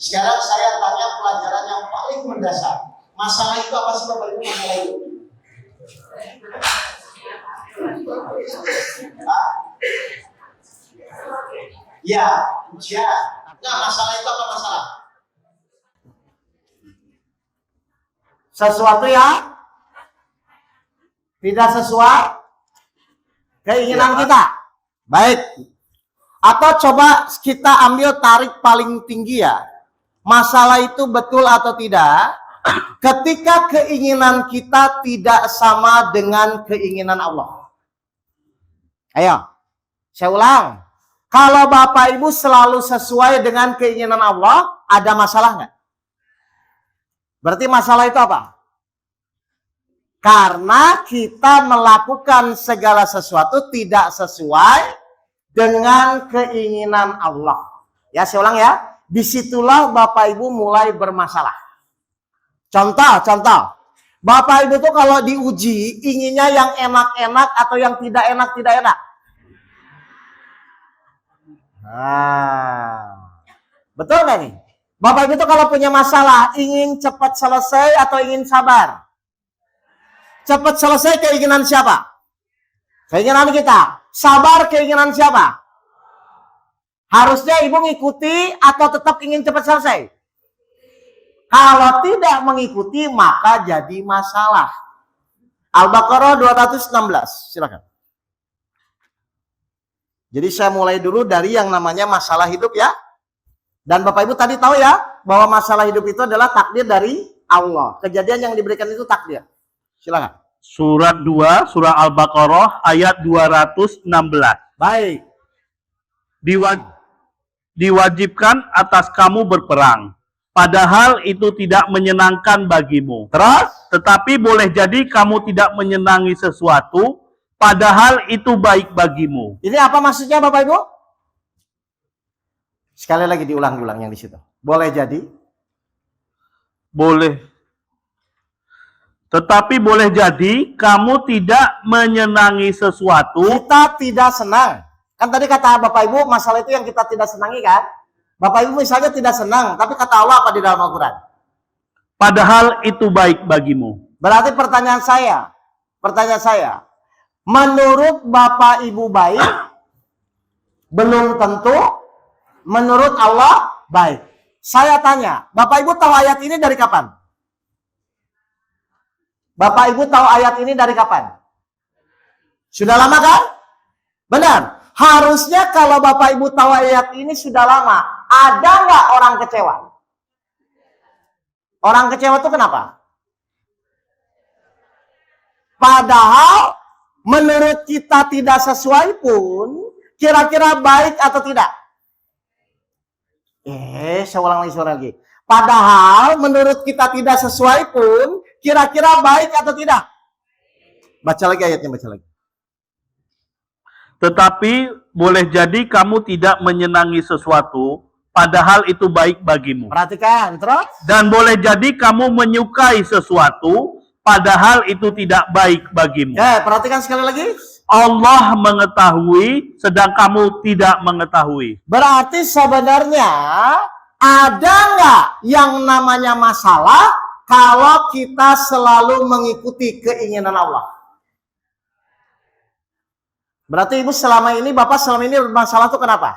Sekarang saya tanya pelajaran yang paling mendasar. Masalah itu apa sih Bapak Ibu? Masalah itu? Ya, ujian. Nah, masalah itu apa masalah? Sesuatu yang tidak sesuai keinginan kita. Baik. Atau coba kita ambil tarik paling tinggi ya. Masalah itu betul atau tidak? Ketika keinginan kita tidak sama dengan keinginan Allah. Ayo, saya ulang. Kalau Bapak Ibu selalu sesuai dengan keinginan Allah, ada masalah nggak? Berarti masalah itu apa? Karena kita melakukan segala sesuatu tidak sesuai dengan keinginan Allah. Ya, saya ulang ya. Disitulah Bapak Ibu mulai bermasalah. Contoh. Bapak Ibu tuh kalau diuji, inginnya yang enak-enak atau yang tidak enak. Nah, betul nggak nih? Bapak Ibu tuh kalau punya masalah, ingin cepat selesai atau ingin sabar? Cepat selesai keinginan siapa? Keinginan kita. Sabar keinginan siapa? Harusnya ibu ngikuti atau tetap ingin cepat selesai? Kalau tidak mengikuti maka jadi masalah. Al-Baqarah 216. Silakan. Jadi saya mulai dulu dari yang namanya masalah hidup ya. Dan Bapak Ibu tadi tahu ya bahwa masalah hidup itu adalah takdir dari Allah. Kejadian yang diberikan itu takdir. Silakan. Surat 2, surah Al-Baqarah ayat 216. Baik. Diwajibkan atas kamu berperang, padahal itu tidak menyenangkan bagimu. Terus? Tetapi boleh jadi kamu tidak menyenangi sesuatu, padahal itu baik bagimu. Ini apa maksudnya Bapak Ibu? Sekali lagi diulang-ulang yang di situ. Boleh jadi? Boleh. Tetapi boleh jadi kamu tidak menyenangi sesuatu. Kita tidak senang. Kan tadi kata Bapak Ibu, masalah itu yang kita tidak senangi kan? Bapak Ibu misalnya tidak senang, tapi kata Allah apa di dalam Al-Quran? Padahal itu baik bagimu. Berarti pertanyaan saya, menurut Bapak Ibu baik, belum tentu menurut Allah baik. Saya tanya, Bapak Ibu tahu ayat ini dari kapan? Bapak Ibu tahu ayat ini dari kapan? Sudah lama kan? Benar. Harusnya kalau Bapak Ibu tahu ayat ini sudah lama, ada nggak orang kecewa? Orang kecewa itu kenapa? Padahal menurut kita tidak sesuai pun, kira-kira baik atau tidak? Saya ulang lagi. Padahal menurut kita tidak sesuai pun, kira-kira baik atau tidak? Baca lagi ayatnya, baca lagi. Tetapi boleh jadi kamu tidak menyenangi sesuatu, padahal itu baik bagimu. Perhatikan, terus? Dan boleh jadi kamu menyukai sesuatu, padahal itu tidak baik bagimu. Ya, perhatikan sekali lagi. Allah mengetahui, sedang kamu tidak mengetahui. Berarti sebenarnya ada nggak yang namanya masalah kalau kita selalu mengikuti keinginan Allah? Berarti Ibu selama ini, Bapak selama ini bermasalah itu kenapa?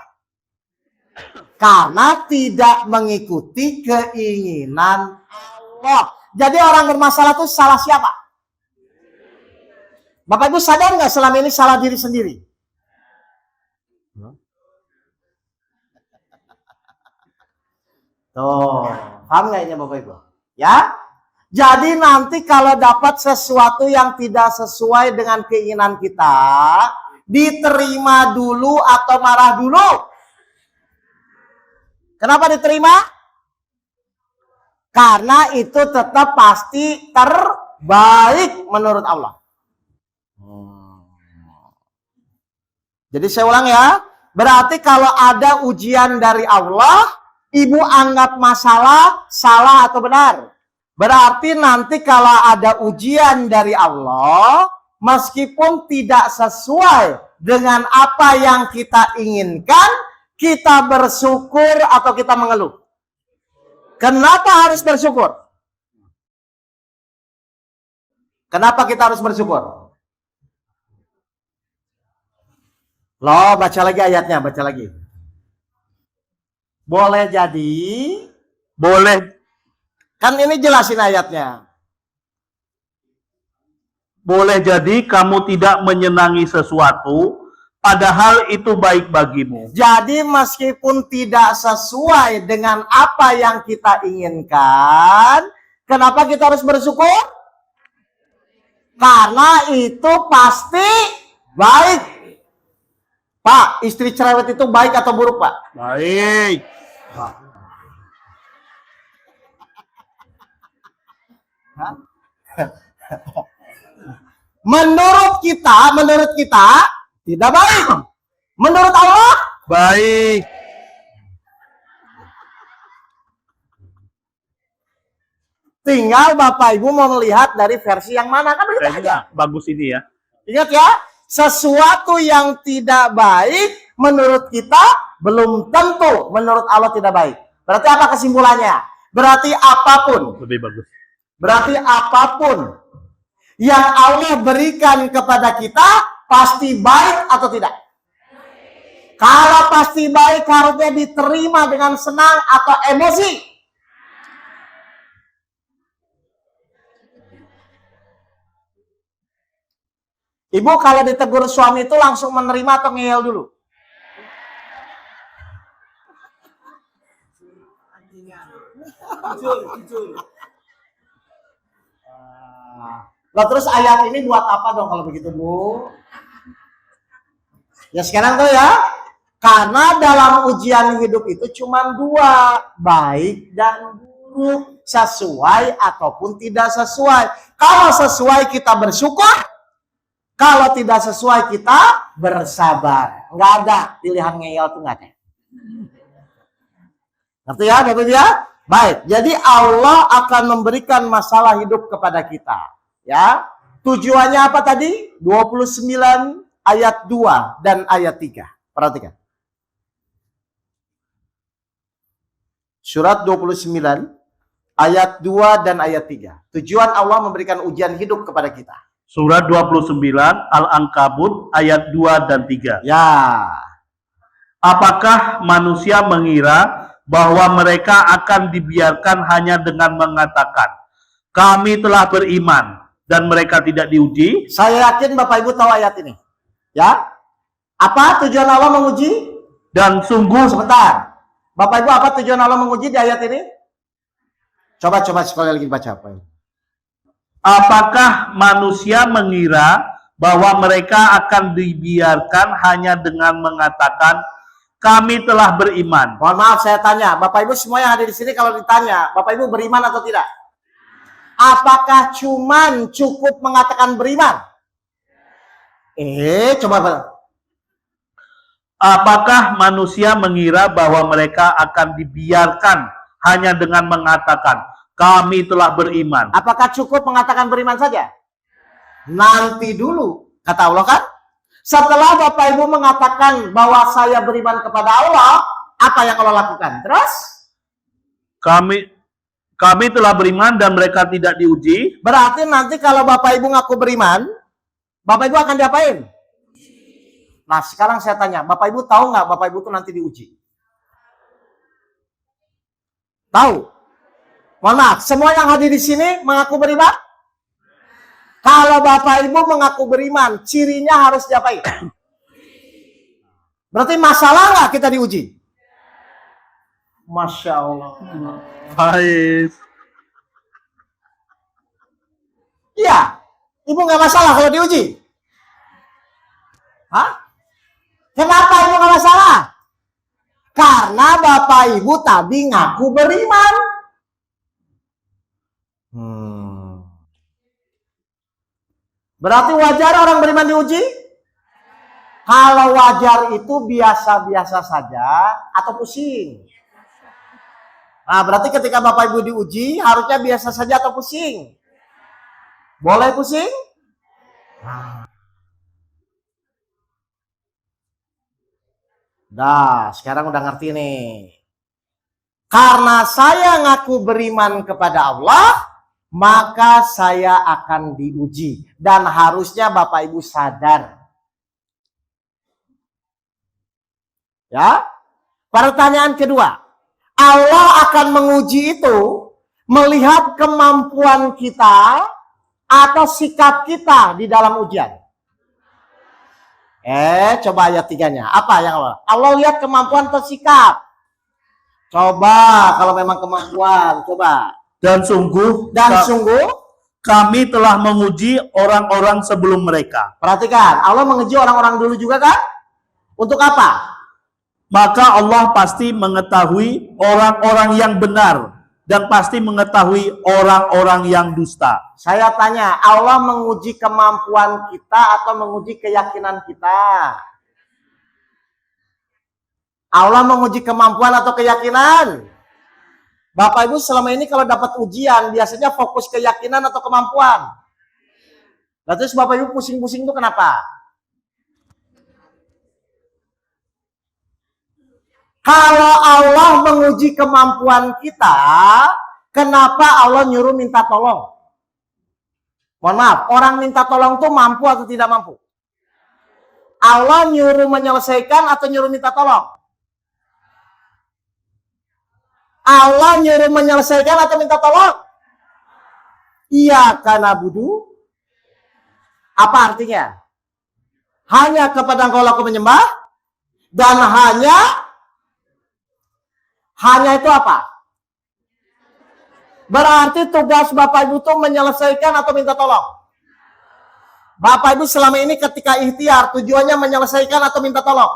Karena tidak mengikuti keinginan Allah. Jadi orang bermasalah itu salah siapa? Bapak Ibu sadar nggak selama ini salah diri sendiri? Tuh, paham nggak ini Bapak Ibu? Ya? Jadi nanti kalau dapat sesuatu yang tidak sesuai dengan keinginan kita, diterima dulu atau marah dulu? Kenapa diterima? Karena itu tetap pasti terbaik menurut Allah. Jadi saya ulang ya. Berarti kalau ada ujian dari Allah, Ibu anggap masalah salah atau benar? Berarti nanti kalau ada ujian dari Allah, meskipun tidak sesuai dengan apa yang kita inginkan, kita bersyukur atau kita mengeluh? Kenapa harus bersyukur? Kenapa kita harus bersyukur? Loh, baca lagi ayatnya, baca lagi. Boleh jadi, Boleh kan ini jelasin ayatnya. boleh jadi kamu tidak menyenangi sesuatu padahal itu baik bagimu. Jadi meskipun tidak sesuai dengan apa yang kita inginkan, kenapa kita harus bersyukur? Karena itu pasti baik. Pak, istri cerewet itu baik atau buruk, Pak? Baik. Menurut kita tidak baik. Menurut Allah Baik. tinggal Bapak Ibu mau melihat dari versi yang mana, kan begitu aja. Kayaknya bagus ini ya. Ingat ya, sesuatu yang tidak baik menurut kita belum tentu menurut Allah tidak baik. Berarti apa kesimpulannya? Berarti apapun Lebih bagus. yang Allah berikan kepada kita pasti baik atau tidak? Kalau pasti baik harusnya diterima dengan senang atau emosi? Ibu kalau ditegur suami itu langsung menerima atau ngeyel dulu? Nah, terus ayat ini buat apa dong kalau begitu, Bu? Ya sekarang tuh ya, karena dalam ujian hidup itu cuma dua, baik dan buruk, sesuai ataupun tidak sesuai. Kalau sesuai kita bersyukur, kalau tidak sesuai kita bersabar. Nggak ada pilihan ngeyel tuh, nggak ada. Ngerti ya, Bapak ya? Baik, jadi Allah akan memberikan masalah hidup kepada kita. Ya, tujuannya apa tadi? 29 ayat 2 dan ayat 3. Perhatikan. Surat 29 ayat 2 dan ayat 3. Tujuan Allah memberikan ujian hidup kepada kita. Surat 29 Al-Ankabut ayat 2 dan 3. Ya. Apakah manusia mengira bahwa mereka akan dibiarkan hanya dengan mengatakan, kami telah beriman, dan mereka tidak diuji? Saya yakin Bapak Ibu tahu ayat ini. Ya. Apa tujuan Allah menguji? Dan sungguh, Sebentar. Bapak Ibu, apa tujuan Allah menguji di ayat ini? Coba sekali lagi baca apa ini. apakah manusia mengira bahwa mereka akan dibiarkan hanya dengan mengatakan, kami telah beriman? Mohon maaf saya tanya, Bapak Ibu semua yang ada di sini kalau ditanya, Bapak Ibu beriman atau tidak? Apakah cuman cukup mengatakan beriman? Coba. Apakah manusia mengira bahwa mereka akan dibiarkan hanya dengan mengatakan, kami telah beriman? Apakah cukup mengatakan beriman saja? Nanti dulu, kata Allah kan? Setelah Bapak Ibu mengatakan bahwa saya beriman kepada Allah, apa yang Allah lakukan? Terus? Kami telah beriman dan mereka tidak diuji. Berarti nanti kalau Bapak Ibu ngaku beriman, Bapak Ibu akan diapain? Nah sekarang saya tanya, Bapak Ibu tahu nggak Bapak Ibu tuh nanti diuji? Tahu? Mohon maaf, semua yang hadir di sini mengaku beriman? Kalau Bapak Ibu mengaku beriman, cirinya harus diapain? Berarti masalah nggak kita diuji? Masya Allah. Baik. Iya, Ibu nggak masalah kalau diuji. Hah? Kenapa Ibu nggak masalah? Karena Bapak Ibu tadi ngaku beriman. Berarti wajar orang beriman diuji? Kalau wajar itu biasa-biasa saja atau pusing? Nah, berarti ketika Bapak Ibu diuji, harusnya biasa saja atau pusing? Boleh pusing? Dah, sekarang udah ngerti nih. Karena saya ngaku beriman kepada Allah, maka saya akan diuji. Dan harusnya Bapak Ibu sadar. Ya. Pertanyaan kedua, Allah akan menguji itu melihat kemampuan kita atau sikap kita di dalam ujian. Coba ayat 3-nya. Apa yang Allah? Allah lihat kemampuan atau sikap. Coba kalau memang kemampuan, coba. Dan sungguh kami telah menguji orang-orang sebelum mereka. Perhatikan, Allah menguji orang-orang dulu juga kan? Untuk apa? Maka Allah pasti mengetahui orang-orang yang benar dan pasti mengetahui orang-orang yang dusta. Saya tanya, Allah menguji kemampuan kita atau menguji keyakinan kita? Allah menguji kemampuan atau keyakinan? Bapak Ibu selama ini kalau dapat ujian biasanya fokus keyakinan atau kemampuan? Nah, terus Bapak Ibu pusing-pusing itu kenapa? Kalau Allah menguji kemampuan kita, kenapa Allah nyuruh minta tolong? Mohon maaf, orang minta tolong tuh mampu atau tidak mampu? Allah nyuruh menyelesaikan atau nyuruh minta tolong? Allah nyuruh menyelesaikan atau minta tolong? Iya, karena budu. Apa artinya? Hanya kepada Engkau aku menyembah dan hanya itu apa? Berarti tugas Bapak Ibu itu menyelesaikan atau minta tolong? Bapak Ibu selama ini ketika ikhtiar tujuannya menyelesaikan atau minta tolong?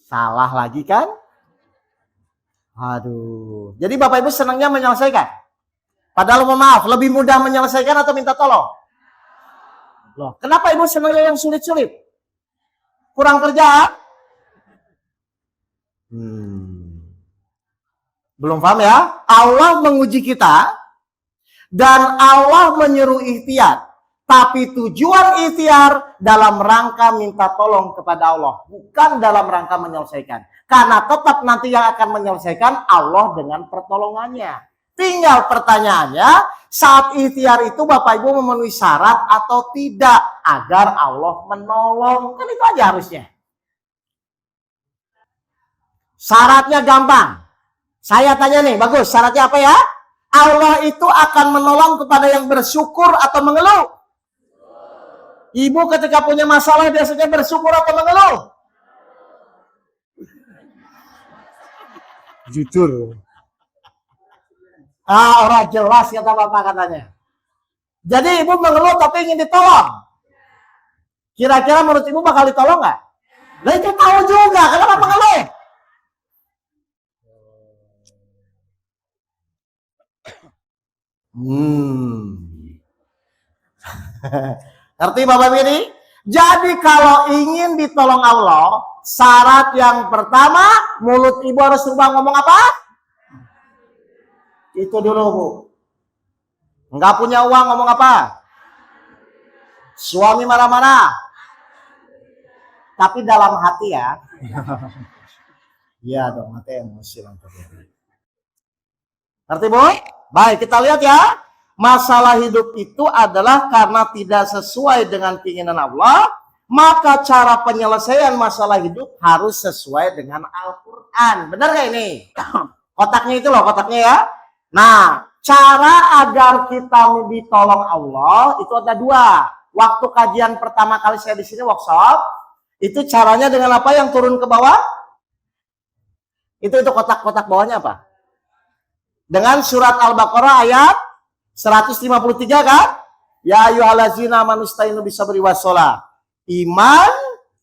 Salah lagi kan? Aduh. Jadi Bapak Ibu senangnya menyelesaikan? Padahal mohon maaf, lebih mudah menyelesaikan atau minta tolong? Loh, kenapa Ibu senangnya yang sulit-sulit? Kurang kerja? Belum paham ya? Allah menguji kita dan Allah menyuruh ikhtiar. Tapi tujuan ikhtiar dalam rangka minta tolong kepada Allah. Bukan dalam rangka menyelesaikan. Karena tetap nanti yang akan menyelesaikan Allah dengan pertolongannya. Tinggal pertanyaannya, saat ikhtiar itu Bapak Ibu memenuhi syarat atau tidak agar Allah menolong. Kan itu aja harusnya. Syaratnya gampang. Saya tanya nih, bagus. Syaratnya apa ya? Allah itu akan menolong kepada yang bersyukur atau mengeluh. Ibu ketika punya masalah biasanya bersyukur atau mengeluh? Jujur. Orang jelas kata Bapak katanya. Jadi Ibu mengeluh tapi ingin ditolong. Kira-kira menurut Ibu bakal ditolong nggak? Nah itu tahu juga, kenapa mengeluh? Ngerti Bapak ini? Jadi kalau ingin ditolong Allah, syarat yang pertama, mulut Ibu harus berubah ngomong apa? Itu dulu Bu. Enggak punya uang ngomong apa? Suami marah-marah. Tapi dalam hati ya. Iya dong, hati emosi. Ngerti Bu? Baik, kita lihat ya. Masalah hidup itu adalah karena tidak sesuai dengan keinginan Allah, maka cara penyelesaian masalah hidup harus sesuai dengan Al-Quran. Benar gak ini? Kotaknya itu loh, kotaknya ya. Nah, cara agar kita ditolong Allah itu ada dua. Waktu kajian pertama kali saya di sini workshop, itu caranya dengan apa yang turun ke bawah? Itu kotak-kotak bawahnya apa? Dengan surat Al-Baqarah ayat 153 kan? Ya ayyuhallazina amanu istainu bisabri wassalah. Iman,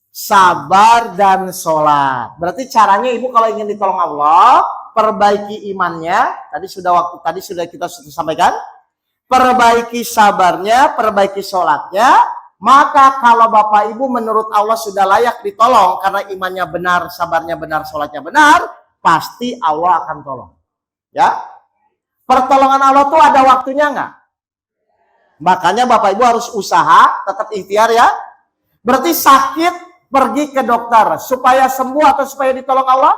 sabar dan sholat. Berarti caranya Ibu kalau ingin ditolong Allah, perbaiki imannya. Tadi sudah kita sampaikan. Perbaiki sabarnya, perbaiki sholatnya. Maka kalau Bapak Ibu menurut Allah sudah layak ditolong karena imannya benar, sabarnya benar, sholatnya benar, pasti Allah akan tolong. Ya. Pertolongan Allah tuh ada waktunya nggak? Makanya Bapak Ibu harus usaha, tetap ikhtiar ya. Berarti sakit pergi ke dokter supaya sembuh atau supaya ditolong Allah?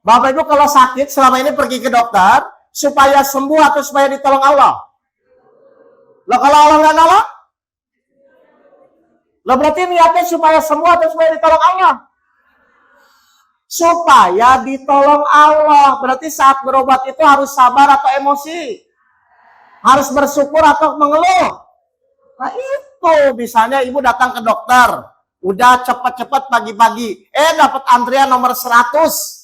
Bapak Ibu kalau sakit selama ini pergi ke dokter supaya sembuh atau supaya ditolong Allah? Loh kalau Allah nggak nolong? Loh berarti niatnya supaya sembuh atau supaya ditolong Allah? Supaya ditolong Allah. Berarti saat berobat itu harus sabar atau emosi? Harus bersyukur atau mengeluh? Nah itu misalnya ibu datang ke dokter, udah cepet-cepet pagi-pagi, dapat antrian nomor 100.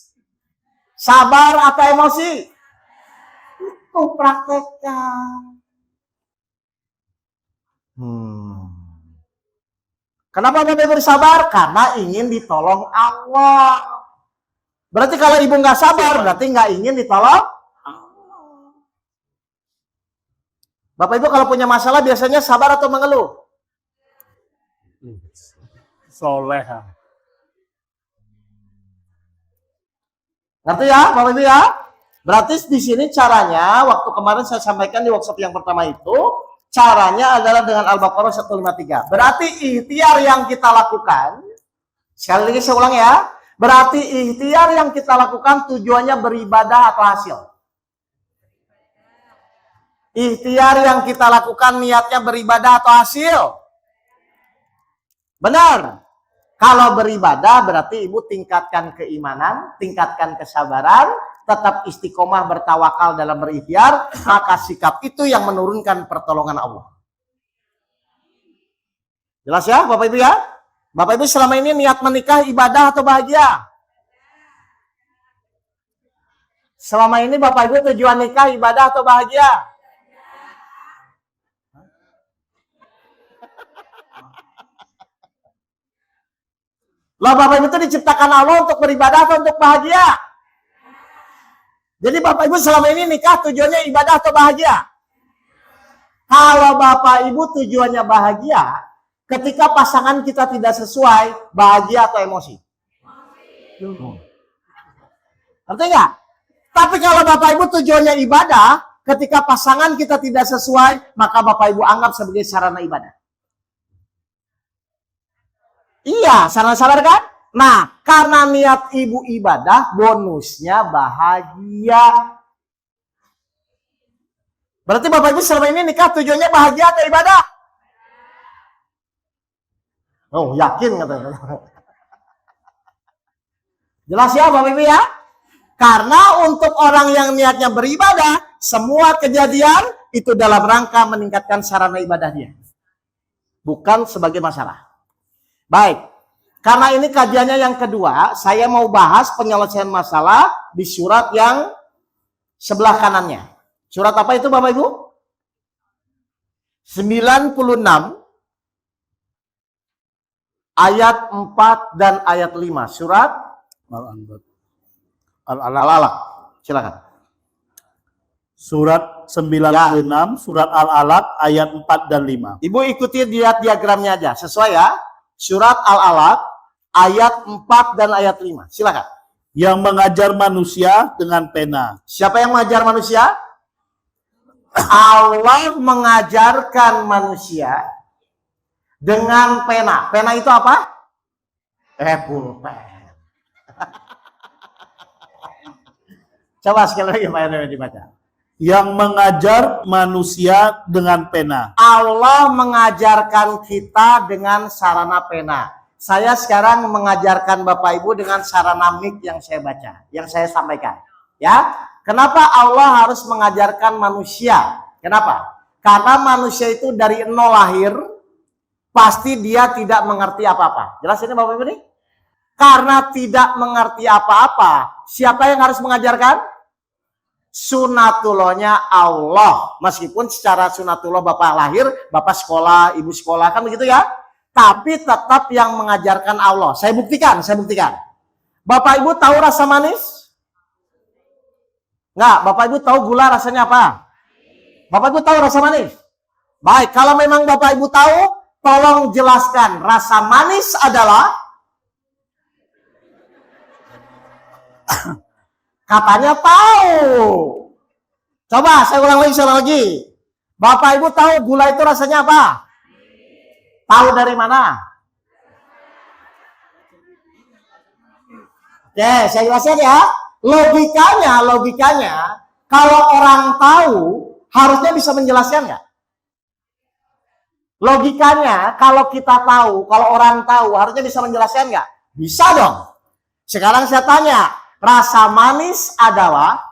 Sabar atau emosi? Itu prakteknya. Kenapa Bapak Ibu sabar? Karena ingin ditolong Allah. Berarti kalau ibu nggak sabar, berarti nggak ingin ditolong. Bapak Ibu kalau punya masalah biasanya sabar atau mengeluh? Soleh. Ngerti ya, Bapak Ibu ya? Berarti di sini caranya, waktu kemarin saya sampaikan di workshop yang pertama itu, caranya adalah dengan Al-Baqarah 153. Berarti ikhtiar yang kita lakukan, sekali lagi saya ulang ya, berarti ikhtiar yang kita lakukan tujuannya beribadah atau hasil? Ikhtiar yang kita lakukan niatnya beribadah atau hasil? Benar. Kalau beribadah berarti ibu tingkatkan keimanan, tingkatkan kesabaran, tetap istiqomah bertawakal dalam berikhtiar, maka sikap itu yang menurunkan pertolongan Allah. Jelas ya Bapak Ibu ya? Bapak Ibu selama ini niat menikah ibadah atau bahagia? Selama ini Bapak Ibu tujuan nikah ibadah atau bahagia? Lah Bapak Ibu itu diciptakan Allah untuk beribadah atau untuk bahagia? Jadi Bapak Ibu selama ini nikah tujuannya ibadah atau bahagia? Kalau Bapak Ibu tujuannya bahagia, ketika pasangan kita tidak sesuai, bahagia atau emosi? Ngerti nggak? Tapi kalau Bapak Ibu tujuannya ibadah, ketika pasangan kita tidak sesuai, maka Bapak Ibu anggap sebagai sarana ibadah. Iya, sadar kan? Nah, karena niat ibu ibadah, bonusnya bahagia. Berarti Bapak Ibu selama ini nikah tujuannya bahagia atau ibadah? Oh, yakin katanya. Jelas ya Bapak Ibu ya? Karena untuk orang yang niatnya beribadah, semua kejadian itu dalam rangka meningkatkan sarana ibadah dia. Bukan sebagai masalah. Baik, karena ini kajiannya yang kedua, saya mau bahas penyelesaian masalah di surat yang sebelah kanannya. Surat apa itu Bapak Ibu? 96 ayat 4 dan ayat 5. Surat Al-Alaq. Silakan. Surat 96, surat Al-Alaq ayat 4 dan 5. Ibu ikuti lihat diagramnya aja, sesuai ya. Surat Al-Alaq ayat 4 dan ayat 5. Silakan. Yang mengajar manusia dengan pena. Siapa yang mengajar manusia? Allah mengajarkan manusia dengan pena. Pena itu apa? Pulpen. Coba sekali lagi Pak RW dibaca. Yang mengajar manusia dengan pena. Allah mengajarkan kita dengan sarana pena. Saya sekarang mengajarkan Bapak Ibu dengan sarana mic yang saya baca, yang saya sampaikan. Ya, kenapa Allah harus mengajarkan manusia? Kenapa? Karena manusia itu dari nol lahir, pasti dia tidak mengerti apa-apa. Jelas ini Bapak Ibu nih? Karena tidak mengerti apa-apa, siapa yang harus mengajarkan? Sunatullahnya Allah. Meskipun secara sunatullah Bapak lahir, Bapak sekolah, Ibu sekolah, kan begitu ya? Tapi tetap yang mengajarkan Allah. Saya buktikan. Bapak Ibu tahu rasa manis? Enggak, Bapak Ibu tahu gula rasanya apa? Bapak Ibu tahu rasa manis? Baik, kalau memang Bapak Ibu tahu, tolong jelaskan rasa manis adalah katanya tahu. Coba saya ulang lagi. Bapak Ibu tahu gula itu rasanya apa? Tahu dari mana? Oke, saya jelaskan ya. Logikanya, kalau orang tahu, harusnya bisa menjelaskan nggak? Logikanya, kalau kita tahu, kalau orang tahu, harusnya bisa menjelaskan nggak? Bisa dong. Sekarang saya tanya, rasa manis adalah?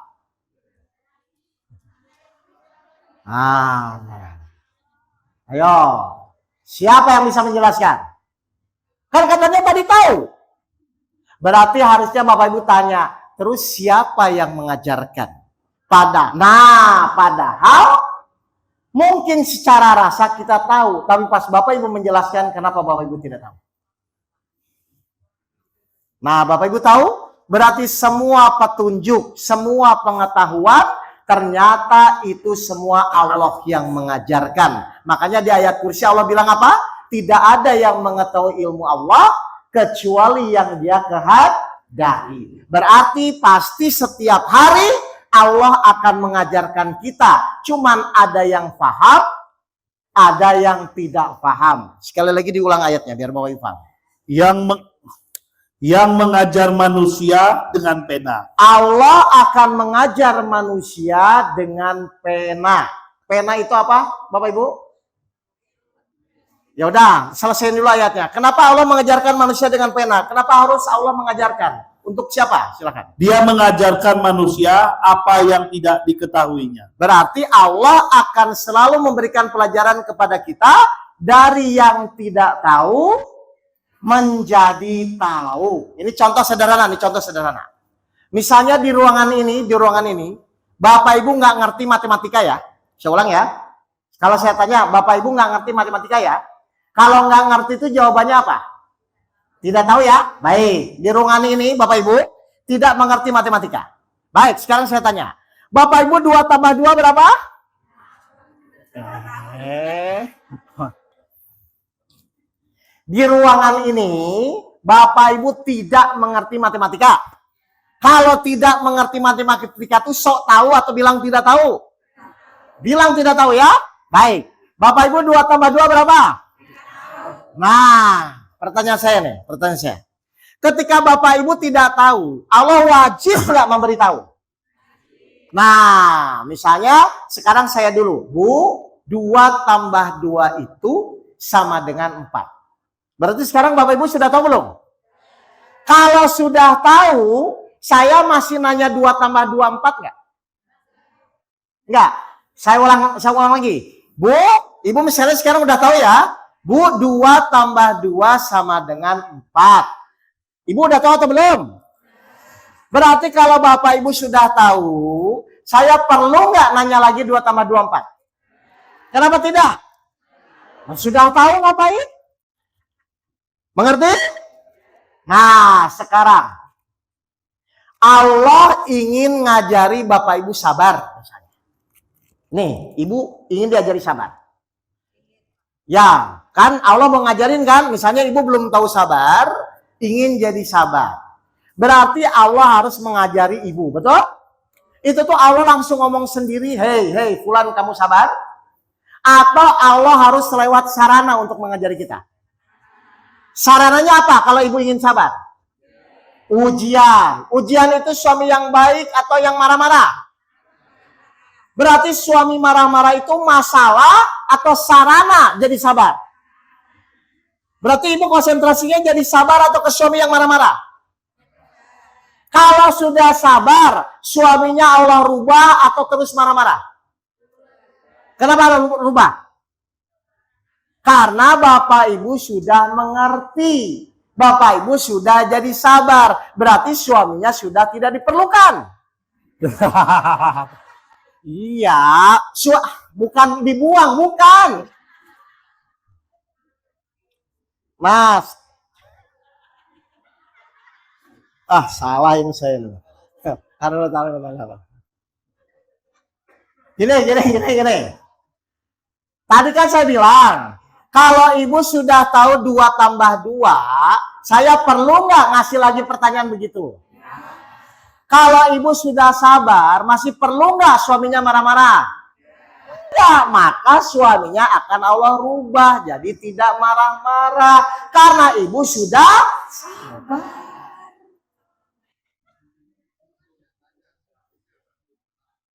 Ayo, siapa yang bisa menjelaskan? Kan katanya tadi tahu. Berarti harusnya Bapak Ibu tanya, terus siapa yang mengajarkan? Padahal mungkin secara rasa kita tahu, tapi pas Bapak Ibu menjelaskan, kenapa Bapak Ibu tidak tahu? Nah, Bapak Ibu tahu? Berarti semua petunjuk, semua pengetahuan, ternyata itu semua Allah yang mengajarkan. Makanya di ayat kursi Allah bilang apa? Tidak ada yang mengetahui ilmu Allah, kecuali yang dia kehendaki. Berarti pasti setiap hari Allah akan mengajarkan kita. Cuman ada yang paham, ada yang tidak paham. Sekali lagi diulang ayatnya biar Bapak Ibu paham. Yang mengajar manusia dengan pena. Allah akan mengajar manusia dengan pena. Pena itu apa, Bapak Ibu? Ya udah, selesaiin dulu ayatnya. Kenapa Allah mengajarkan manusia dengan pena? Kenapa harus Allah mengajarkan? Untuk siapa? Silakan. Dia mengajarkan manusia apa yang tidak diketahuinya. Berarti Allah akan selalu memberikan pelajaran kepada kita dari yang tidak tahu menjadi tahu. Ini contoh sederhana, Misalnya di ruangan ini, Bapak Ibu nggak ngerti matematika ya. Saya ulang ya. Kalau saya tanya, Bapak Ibu nggak ngerti matematika ya? Kalau nggak ngerti itu jawabannya apa? Tidak tahu ya? Baik. Di ruangan ini Bapak Ibu tidak mengerti matematika. Baik, sekarang saya tanya. Bapak Ibu 2 tambah 2 berapa? Di ruangan ini Bapak Ibu tidak mengerti matematika. Kalau tidak mengerti matematika itu sok tahu atau bilang tidak tahu? Bilang tidak tahu ya? Baik. Bapak Ibu 2 tambah 2 berapa? Nah, pertanyaan saya. Ketika Bapak Ibu tidak tahu, Allah wajib nggak memberitahu? Nah, misalnya sekarang saya dulu. Bu, 2 tambah 2 itu sama dengan 4. Berarti sekarang Bapak Ibu sudah tahu belum? Kalau sudah tahu, saya masih nanya 2 tambah 2, 4 nggak? Nggak. Saya ulang lagi. Bu, Ibu misalnya sekarang udah tahu ya. Bu, 2 tambah 2 sama dengan 4. Ibu udah tahu atau belum? Berarti kalau Bapak Ibu sudah tahu, saya perlu nggak nanya lagi 2 tambah 2, 4? Kenapa tidak? Sudah tahu ngapain? Mengerti? Nah, sekarang Allah ingin ngajari Bapak Ibu sabar. Nih, Ibu ingin diajari sabar. Ya, kan Allah mau ngajarin kan? Misalnya Ibu belum tahu sabar, ingin jadi sabar. Berarti Allah harus mengajari Ibu, betul? Itu tuh Allah langsung ngomong sendiri, hei, fulan kamu sabar? Atau Allah harus lewat sarana untuk mengajari kita? Sarananya apa kalau Ibu ingin sabar? Ujian. Ujian itu suami yang baik atau yang marah-marah? Berarti suami marah-marah itu masalah atau sarana jadi sabar? Berarti Ibu konsentrasinya jadi sabar atau ke suami yang marah-marah? Kalau sudah sabar, suaminya Allah rubah atau terus marah-marah? Kenapa rubah? Karena Bapak Ibu sudah mengerti. Bapak Ibu sudah jadi sabar. Berarti suaminya sudah tidak diperlukan. Iya, bukan dibuang, bukan. Mas. Salah ini saya loh. Taruh. Gini. Tadi kan saya bilang, kalau Ibu sudah tahu 2 tambah 2, saya perlu nggak ngasih lagi pertanyaan begitu? Kalau Ibu sudah sabar, masih perlu nggak suaminya marah-marah? Ya, maka suaminya akan Allah rubah jadi tidak marah-marah karena ibu sudah sabar.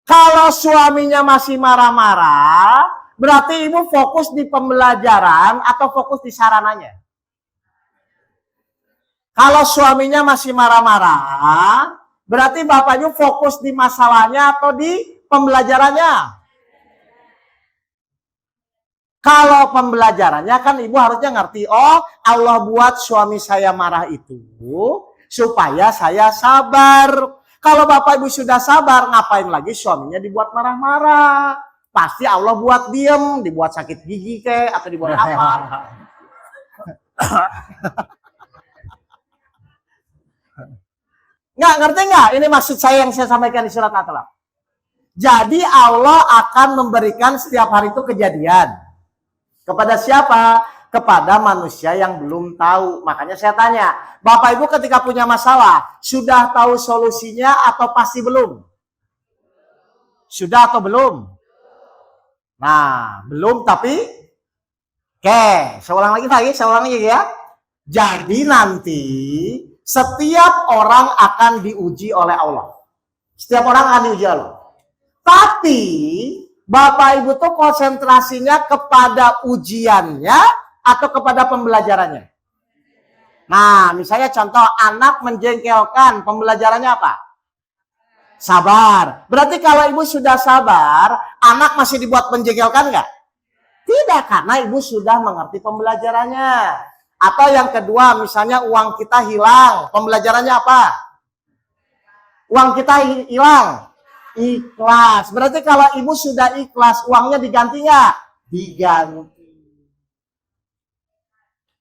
Kalau suaminya masih marah-marah, berarti ibu fokus di pembelajaran atau fokus di sarananya. Kalau suaminya masih marah-marah, berarti bapaknya fokus di masalahnya atau di pembelajarannya. Kalau pembelajarannya kan ibu harusnya ngerti, oh Allah buat suami saya marah itu supaya saya sabar. Kalau bapak ibu sudah sabar, ngapain lagi suaminya dibuat marah-marah? Pasti Allah buat diem, dibuat sakit gigi kayak atau dibuat apa? Nggak ngerti nggak? Ini maksud saya yang saya sampaikan di surat At-Talaq. Jadi Allah akan memberikan setiap hari itu kejadian. Kepada siapa? Kepada manusia yang belum tahu. Makanya saya tanya, Bapak Ibu ketika punya masalah, sudah tahu solusinya atau pasti belum? Sudah atau belum? Nah, belum tapi oke, saya ulang lagi ya. Jadi nanti setiap orang akan diuji oleh Allah. Setiap orang akan diuji Allah. Tapi Bapak Ibu tuh konsentrasinya kepada ujiannya atau kepada pembelajarannya? Nah, misalnya contoh anak menjengkelkan, pembelajarannya apa? Sabar. Berarti kalau ibu sudah sabar, anak masih dibuat menjengkelkan nggak? Tidak, karena ibu sudah mengerti pembelajarannya. Atau yang kedua, misalnya uang kita hilang, pembelajarannya apa? Uang kita hilang. Ikhlas. Berarti kalau ibu sudah ikhlas, uangnya diganti nggak? Diganti.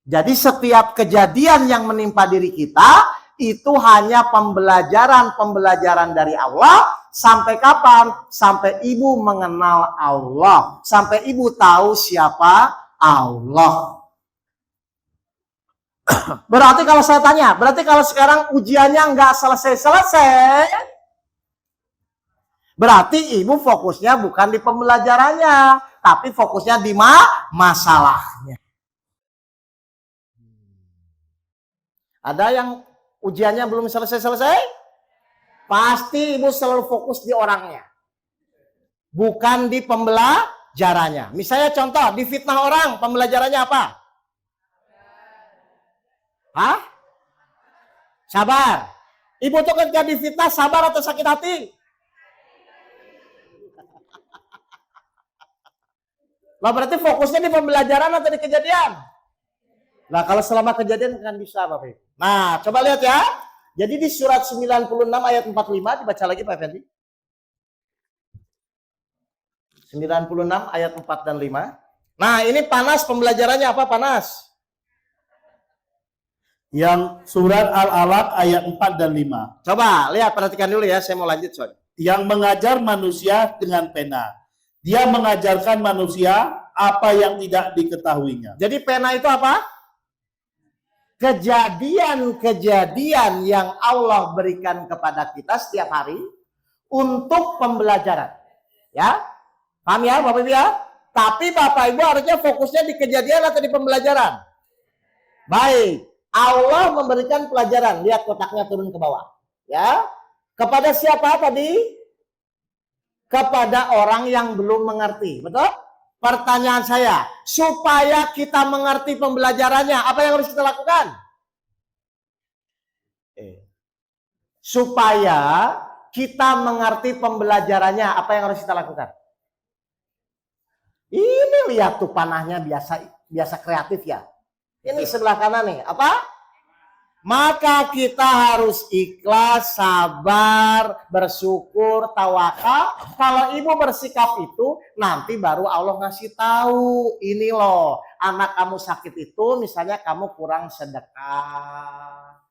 Jadi setiap kejadian yang menimpa diri kita, itu hanya pembelajaran dari Allah. Sampai kapan? Sampai ibu mengenal Allah. Sampai ibu tahu siapa Allah. Berarti kalau saya tanya, berarti kalau sekarang ujiannya nggak selesai-selesai, berarti ibu fokusnya bukan di pembelajarannya, tapi fokusnya di masalahnya. Ada yang ujiannya belum selesai-selesai? Pasti ibu selalu fokus di orangnya. Bukan di pembelajarannya. Misalnya contoh, difitnah orang, pembelajarannya apa? Hah? Sabar. Ibu tuh ketika difitnah sabar atau sakit hati? Lah berarti fokusnya di pembelajaran atau di kejadian? Nah kalau selama kejadian kan bisa Bapak Ibu. Nah coba lihat ya. Jadi di surat 96 ayat 45 dibaca lagi Pak Effendi. 96 ayat 4 dan 5. Nah ini panas pembelajarannya apa panas? Yang surat Al-Alaq ayat 4 dan 5. Coba lihat perhatikan dulu ya, saya mau lanjut soalnya. Yang mengajar manusia dengan pena. Dia mengajarkan manusia apa yang tidak diketahuinya. Jadi pena itu apa? Kejadian-kejadian yang Allah berikan kepada kita setiap hari untuk pembelajaran. Ya, paham ya Bapak Ibu ya? Tapi Bapak Ibu harusnya fokusnya di kejadian atau di pembelajaran? Baik, Allah memberikan pelajaran. Lihat kotaknya turun ke bawah. Ya, kepada siapa tadi? Kepada orang yang belum mengerti. Betul? Pertanyaan saya, supaya kita mengerti pembelajarannya, apa yang harus kita lakukan? Supaya kita mengerti pembelajarannya, apa yang harus kita lakukan? Ini lihat tuh panahnya biasa kreatif ya. Ini sebelah kanan nih, apa? Maka kita harus ikhlas, sabar, bersyukur, tawakal. Kalau ibu bersikap itu, nanti baru Allah ngasih tahu. Ini loh, anak kamu sakit itu, misalnya kamu kurang sedekah.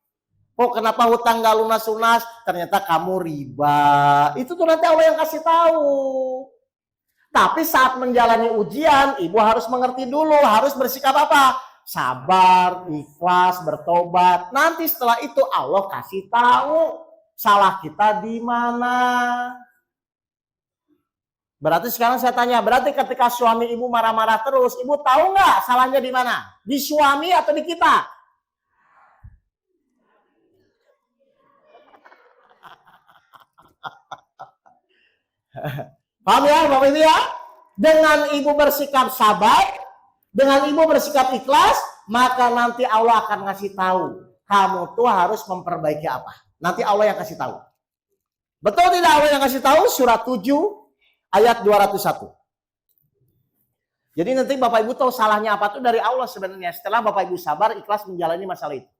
Oh, kenapa hutang gak lunas-lunas? Ternyata kamu riba. Itu tuh nanti Allah yang kasih tahu. Tapi saat menjalani ujian, ibu harus mengerti dulu, harus bersikap apa? Sabar, ikhlas, bertobat. Nanti setelah itu Allah kasih tahu salah kita di mana. Berarti sekarang saya tanya, berarti ketika suami ibu marah-marah terus, ibu tahu nggak salahnya di mana? Di suami atau di kita? Paham ya Bapak Ibu ya? Dengan ibu bersikap sabar, dengan ibu bersikap ikhlas, maka nanti Allah akan ngasih tahu. Kamu tuh harus memperbaiki apa. Nanti Allah yang kasih tahu. Betul tidak Allah yang kasih tahu? Surat 7 ayat 201. Jadi nanti Bapak Ibu tahu salahnya apa tuh dari Allah sebenarnya. Setelah Bapak Ibu sabar, ikhlas menjalani masalah itu.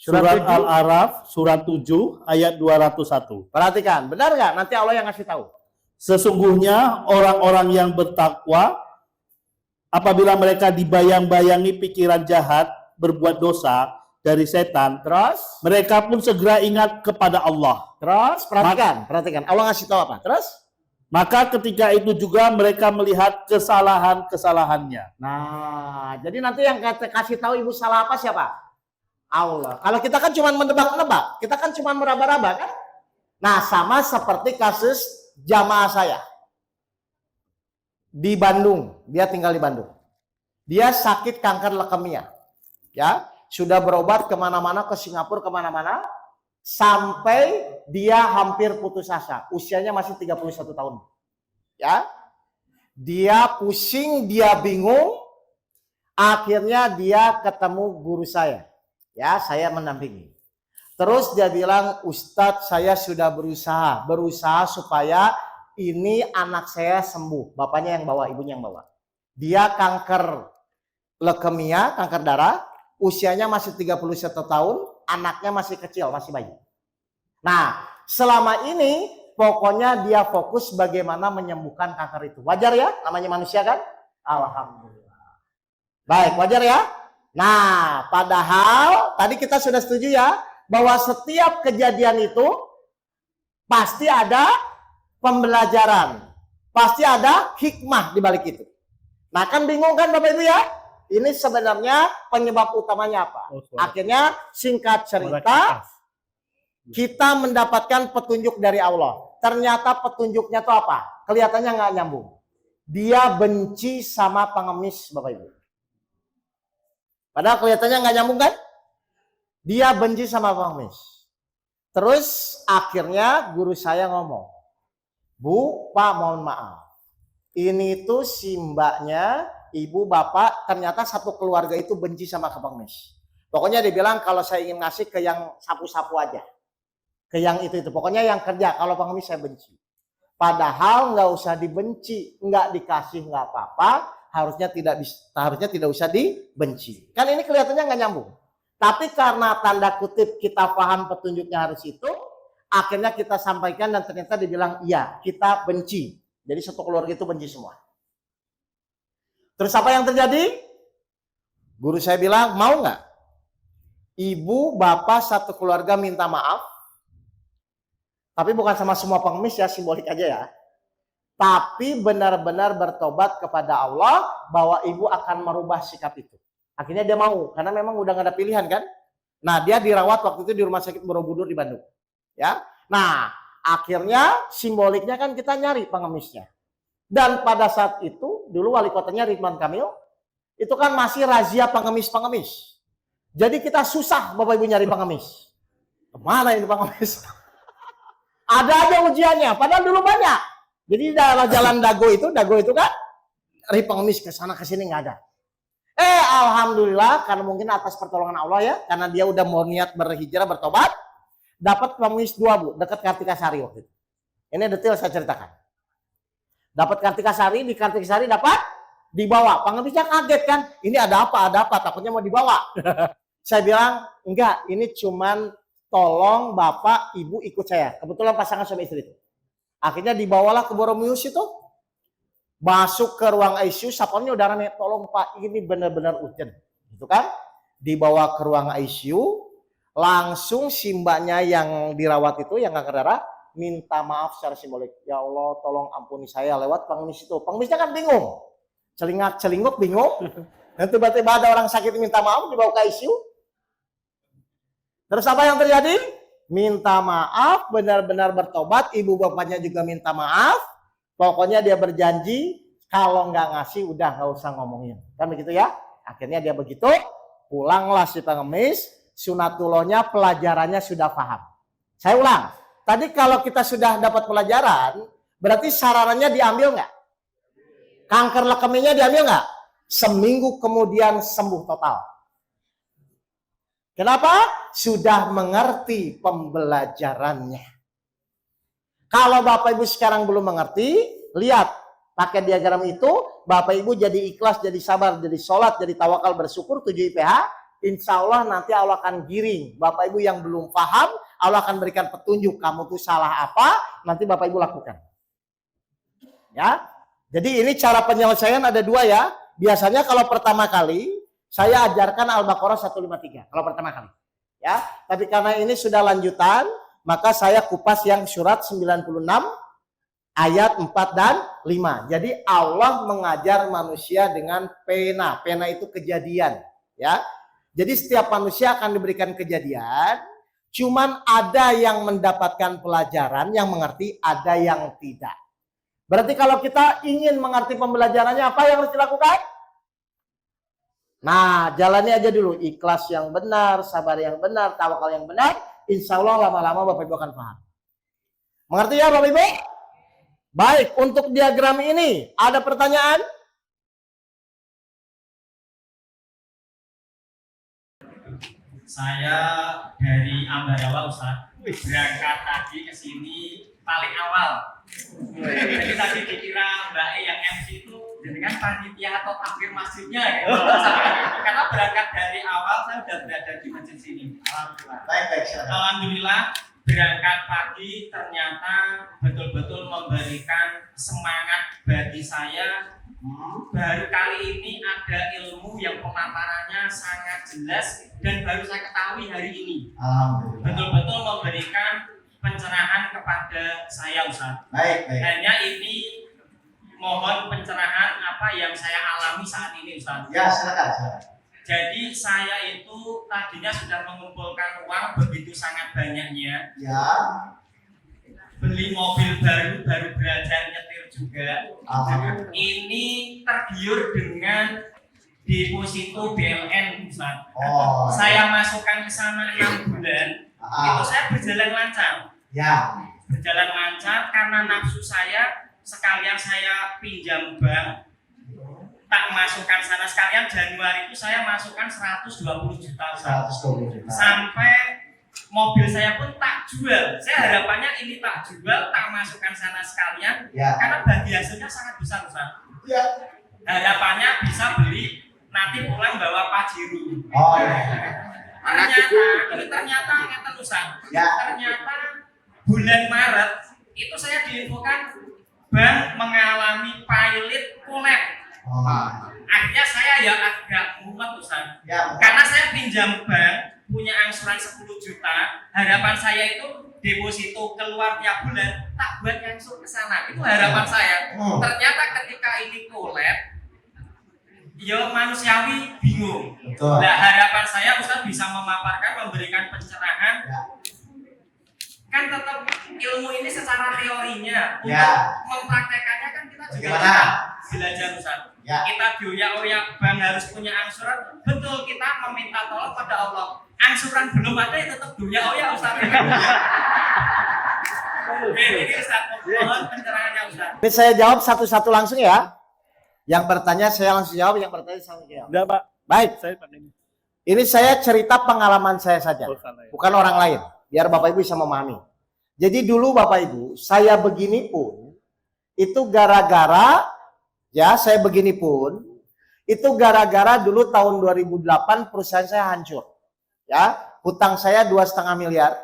Surat 7. Al-Araf, surat 7, ayat 201. Perhatikan, benar nggak? Nanti Allah yang ngasih tahu. Sesungguhnya orang-orang yang bertakwa, apabila mereka dibayang-bayangi pikiran jahat, berbuat dosa dari setan, Terus, mereka pun segera ingat kepada Allah. terus perhatikan. Allah ngasih tahu apa? Terus? Maka ketika itu juga mereka melihat kesalahan-kesalahannya. Nah, jadi nanti yang kasih tahu ibu salah apa siapa? Allah. Kalau kita kan cuma menebak-nebak, kita kan cuma meraba-raba kan? Nah, sama seperti kasus jamaah saya di Bandung. Dia tinggal di Bandung. Dia sakit kanker leukemia. Ya, sudah berobat kemana-mana, ke Singapura kemana-mana, sampai dia hampir putus asa. Usianya masih 31 tahun. Ya, dia pusing, dia bingung. Akhirnya dia ketemu guru saya. Ya, saya mendampingi. Terus dia bilang, Ustadz, saya sudah berusaha supaya ini anak saya sembuh. Bapaknya yang bawa, ibunya yang bawa. Dia kanker leukemia, kanker darah, usianya masih 31 tahun, anaknya masih kecil, masih bayi. Nah, selama ini pokoknya dia fokus bagaimana menyembuhkan kanker itu. Wajar ya, namanya manusia kan? Alhamdulillah. Baik, wajar ya? Nah, padahal tadi kita sudah setuju ya, bahwa setiap kejadian itu pasti ada pembelajaran, pasti ada hikmah di balik itu. Nah, kan bingung kan Bapak Ibu ya? Ini sebenarnya penyebab utamanya apa? Akhirnya singkat cerita, kita mendapatkan petunjuk dari Allah. Ternyata petunjuknya itu apa? Kelihatannya nggak nyambung. Dia benci sama pengemis Bapak Ibu. Padahal kelihatannya nggak nyambung kan? Dia benci sama pengemis. Terus akhirnya guru saya ngomong, Bu, Pak, mohon maaf. Ini tuh si mbaknya, ibu, bapak, ternyata satu keluarga itu benci sama pengemis. Pokoknya dia bilang kalau saya ingin ngasih ke yang sapu-sapu aja. Ke yang itu. Pokoknya yang kerja, kalau pengemis saya benci. Padahal nggak usah dibenci, nggak dikasih nggak apa-apa. Harusnya tidak usah dibenci. Kan ini kelihatannya nggak nyambung. Tapi karena tanda kutip kita paham petunjuknya harus itu, akhirnya kita sampaikan dan ternyata dibilang iya, kita benci. Jadi satu keluarga itu benci semua. Terus apa yang terjadi? Guru saya bilang, mau nggak? Ibu, bapak, satu keluarga minta maaf. Tapi bukan sama semua pengemis ya, simbolik aja ya. Tapi benar-benar bertobat kepada Allah bahwa ibu akan merubah sikap itu. Akhirnya dia mau, karena memang udah gak ada pilihan kan. Nah, dia dirawat waktu itu di Rumah Sakit Borobudur di Bandung. Ya, nah akhirnya simboliknya kan kita nyari pengemisnya. Dan pada saat itu, dulu wali kotanya Ridwan Kamil, itu kan masih razia pengemis-pengemis. Jadi kita susah Bapak Ibu nyari pengemis. Kemana ini pengemis? Ada aja ujiannya, padahal dulu banyak. Jadi dalam jalan Dago itu kan dari pengemis ke sana ke sini nggak ada. Alhamdulillah karena mungkin atas pertolongan Allah ya, karena dia udah mau niat berhijrah bertobat, dapat pengemis 2 Bu, dekat Kartika Sari waktu itu. Ini detail saya ceritakan. Dapat Kartika Sari, di Kartika Sari dapat dibawa. Pengemisnya kaget kan, ini ada apa, takutnya mau dibawa. Saya bilang, enggak, ini cuman tolong Bapak, Ibu ikut saya. Kebetulan pasangan suami istri itu. Akhirnya dibawalah ke Boromius itu. Masuk ke ruang ICU, sapamnya udah rame. Tolong Pak, ini benar-benar urgent. Gitu kan? Dibawa ke ruang ICU. Langsung si mbaknya yang dirawat itu, yang kanker darah, minta maaf secara simbolik. Ya Allah, tolong ampuni saya lewat pengemis itu. Pengemisnya kan bingung. Celingak-celinguk bingung. Dan tiba-tiba ada orang sakit minta maaf, dibawa ke ICU. Terus apa yang terjadi? minta maaf, benar-benar bertobat, ibu bapaknya juga minta maaf. Pokoknya dia berjanji kalau nggak ngasih udah nggak usah ngomongin. Kan begitu ya? Akhirnya dia begitu, pulanglah si pengemis, sunatullahnya pelajarannya sudah paham. Saya ulang, tadi kalau kita sudah dapat pelajaran, berarti sararannya diambil nggak? Kanker leukemia diambil nggak? Seminggu kemudian sembuh total. Kenapa? Sudah mengerti pembelajarannya. Kalau Bapak Ibu sekarang belum mengerti, lihat pakai diagram itu, Bapak Ibu jadi ikhlas, jadi sabar, jadi sholat, jadi tawakal, bersyukur, 7 IPH, insya Allah nanti Allah akan giring. Bapak Ibu yang belum paham, Allah akan berikan petunjuk, kamu tuh salah apa, nanti Bapak Ibu lakukan. Ya, jadi ini cara penyelesaian ada 2 ya. Biasanya kalau pertama kali, saya ajarkan Al-Baqarah 153 kalau pertama kali. Ya, tapi karena ini sudah lanjutan, maka saya kupas yang surat 96 ayat 4 dan 5. Jadi Allah mengajar manusia dengan pena. Pena itu kejadian, ya. Jadi setiap manusia akan diberikan kejadian, cuman ada yang mendapatkan pelajaran, yang mengerti, ada yang tidak. Berarti kalau kita ingin mengerti pembelajarannya, apa yang harus dilakukan? Nah, jalani aja dulu. Ikhlas yang benar, sabar yang benar, tawakal yang benar. Insya Allah lama-lama Bapak Ibu akan paham. Mengerti ya Bapak Ibu? Baik, untuk diagram ini ada pertanyaan? Saya dari Ambarawa Ustaz. Berangkat tadi ke sini paling awal. Jadi tadi dikira Mbak E yang MC itu dengan panitia atau takbir masjidnya gitu. Karena berangkat dari awal saya sudah berada di masjid sini. Alhamdulillah. Baik. Alhamdulillah berangkat pagi ternyata betul-betul memberikan semangat bagi saya. Baru kali ini ada ilmu yang pemaparannya sangat jelas dan baru saya ketahui hari ini. Alhamdulillah. Betul-betul memberikan pencerahan kepada saya Ustaz. Baik. Hanya ini mohon pencerahan apa yang saya alami saat ini Ustaz. Ya, silakan. Jadi saya itu tadinya sudah mengumpulkan uang begitu sangat banyaknya. Ya. Beli mobil baru belajar nyetir juga. Alhamdulillah. Ini tergiur dengan deposito BLN Ustaz. Oh. Saya masukkan ke sana 6 bulan. Itu saya berjalan lancar. Ya. Berjalan lancar karena nafsu saya sekalian saya pinjam bank, tak masukkan sana sekalian. Januari itu saya masukkan 120 juta Ustaz. 120 juta. Sampai mobil saya pun tak jual. Saya harapannya ini tak jual, tak masukkan sana sekalian. Ya. Karena bagi hasilnya sangat besar Ustaz. Ya. Harapannya bisa beli nanti pulang bawa Pajero. Oh ya. Ternyata ngeten Ustaz. Ya. Ternyata bulan Maret itu saya diinfokan bank mengalami pilot collab. Oh. Akhirnya saya ya agak mumet Ustaz. Ya. Karena saya pinjam bank punya angsuran 10 juta, harapan saya itu deposito keluar tiap bulan tak buat ngangsur ke sana. Itu harapan saya. Ternyata ketika ini collab, ya manusiawi bingung. Betul. Nah, harapan saya Ustaz bisa memaparkan, memberikan pencerahan. Ya. Kan tetap ilmu ini secara teorinya, untuk Ya. mempraktekannya kan kita juga Bagaimana? belajar Ustaz. Ya. Kita dioyak-oyak bank harus punya angsuran. Betul, kita meminta tolong pada Allah. Angsuran belum ada ya tetap doyak-oyak Ustaz. Ini Ustaz, mohon pencerahannya Ustaz. Ini saya jawab satu-satu langsung ya. Yang bertanya saya langsung jawab, yang bertanya saya langsung jawab. Enggak, Pak. Baik, Saya Pak ini. ini saya cerita pengalaman saya saja, Sana ya. bukan orang lain, biar Bapak Ibu bisa memahami. Jadi dulu Bapak Ibu, saya begini pun, itu gara-gara, ya saya begini pun, itu gara-gara dulu tahun 2008 perusahaan saya hancur. Ya, hutang saya 2,5 miliar,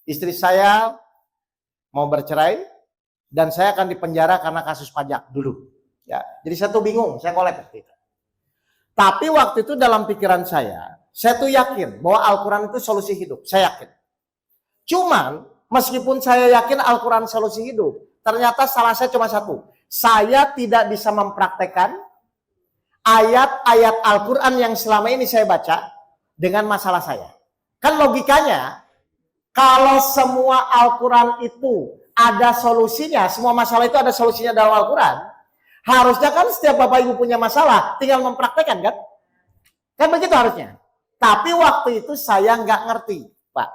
istri saya mau bercerai, dan saya akan dipenjara karena kasus pajak dulu. Ya, jadi saya tuh bingung, saya kolek waktu itu. Tapi waktu itu dalam pikiran saya tuh yakin bahwa Al-Quran itu solusi hidup, saya yakin. Cuman, meskipun saya yakin Al-Quran solusi hidup, ternyata salah saya cuma satu. Saya tidak bisa mempraktekkan ayat-ayat Al-Quran yang selama ini saya baca dengan masalah saya. Kan logikanya, Kalau semua Al-Quran itu ada solusinya, semua masalah itu ada solusinya dalam Al-Quran, harusnya kan setiap Bapak Ibu punya masalah, tinggal mempraktekkan kan? Kan begitu harusnya. Tapi waktu itu saya nggak ngerti, Pak.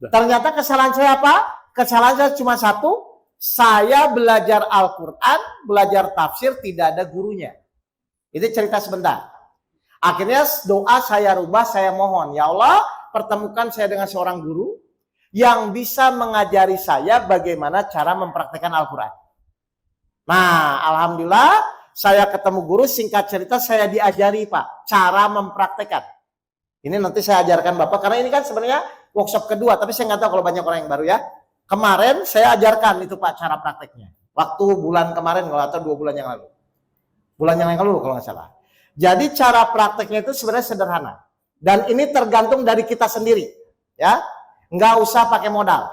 Ternyata kesalahan saya apa? Kesalahan saya cuma satu, saya belajar Al-Quran, belajar tafsir, tidak ada gurunya. Itu cerita sebentar. Akhirnya doa saya rubah, saya mohon, ya Allah, pertemukan saya dengan seorang guru yang bisa mengajari saya bagaimana cara mempraktekkan Al-Quran. Nah, alhamdulillah saya ketemu guru, singkat cerita saya diajari Pak, cara mempraktekkan. Ini nanti saya ajarkan Bapak, karena ini kan sebenarnya workshop kedua, tapi saya nggak tahu kalau banyak orang yang baru ya. Kemarin saya ajarkan itu Pak, cara prakteknya. Waktu bulan kemarin, atau 2 bulan yang lalu. Bulan yang lalu kalau nggak salah. Jadi cara prakteknya itu sebenarnya sederhana. Dan ini tergantung dari kita sendiri. Ya, nggak usah pakai modal.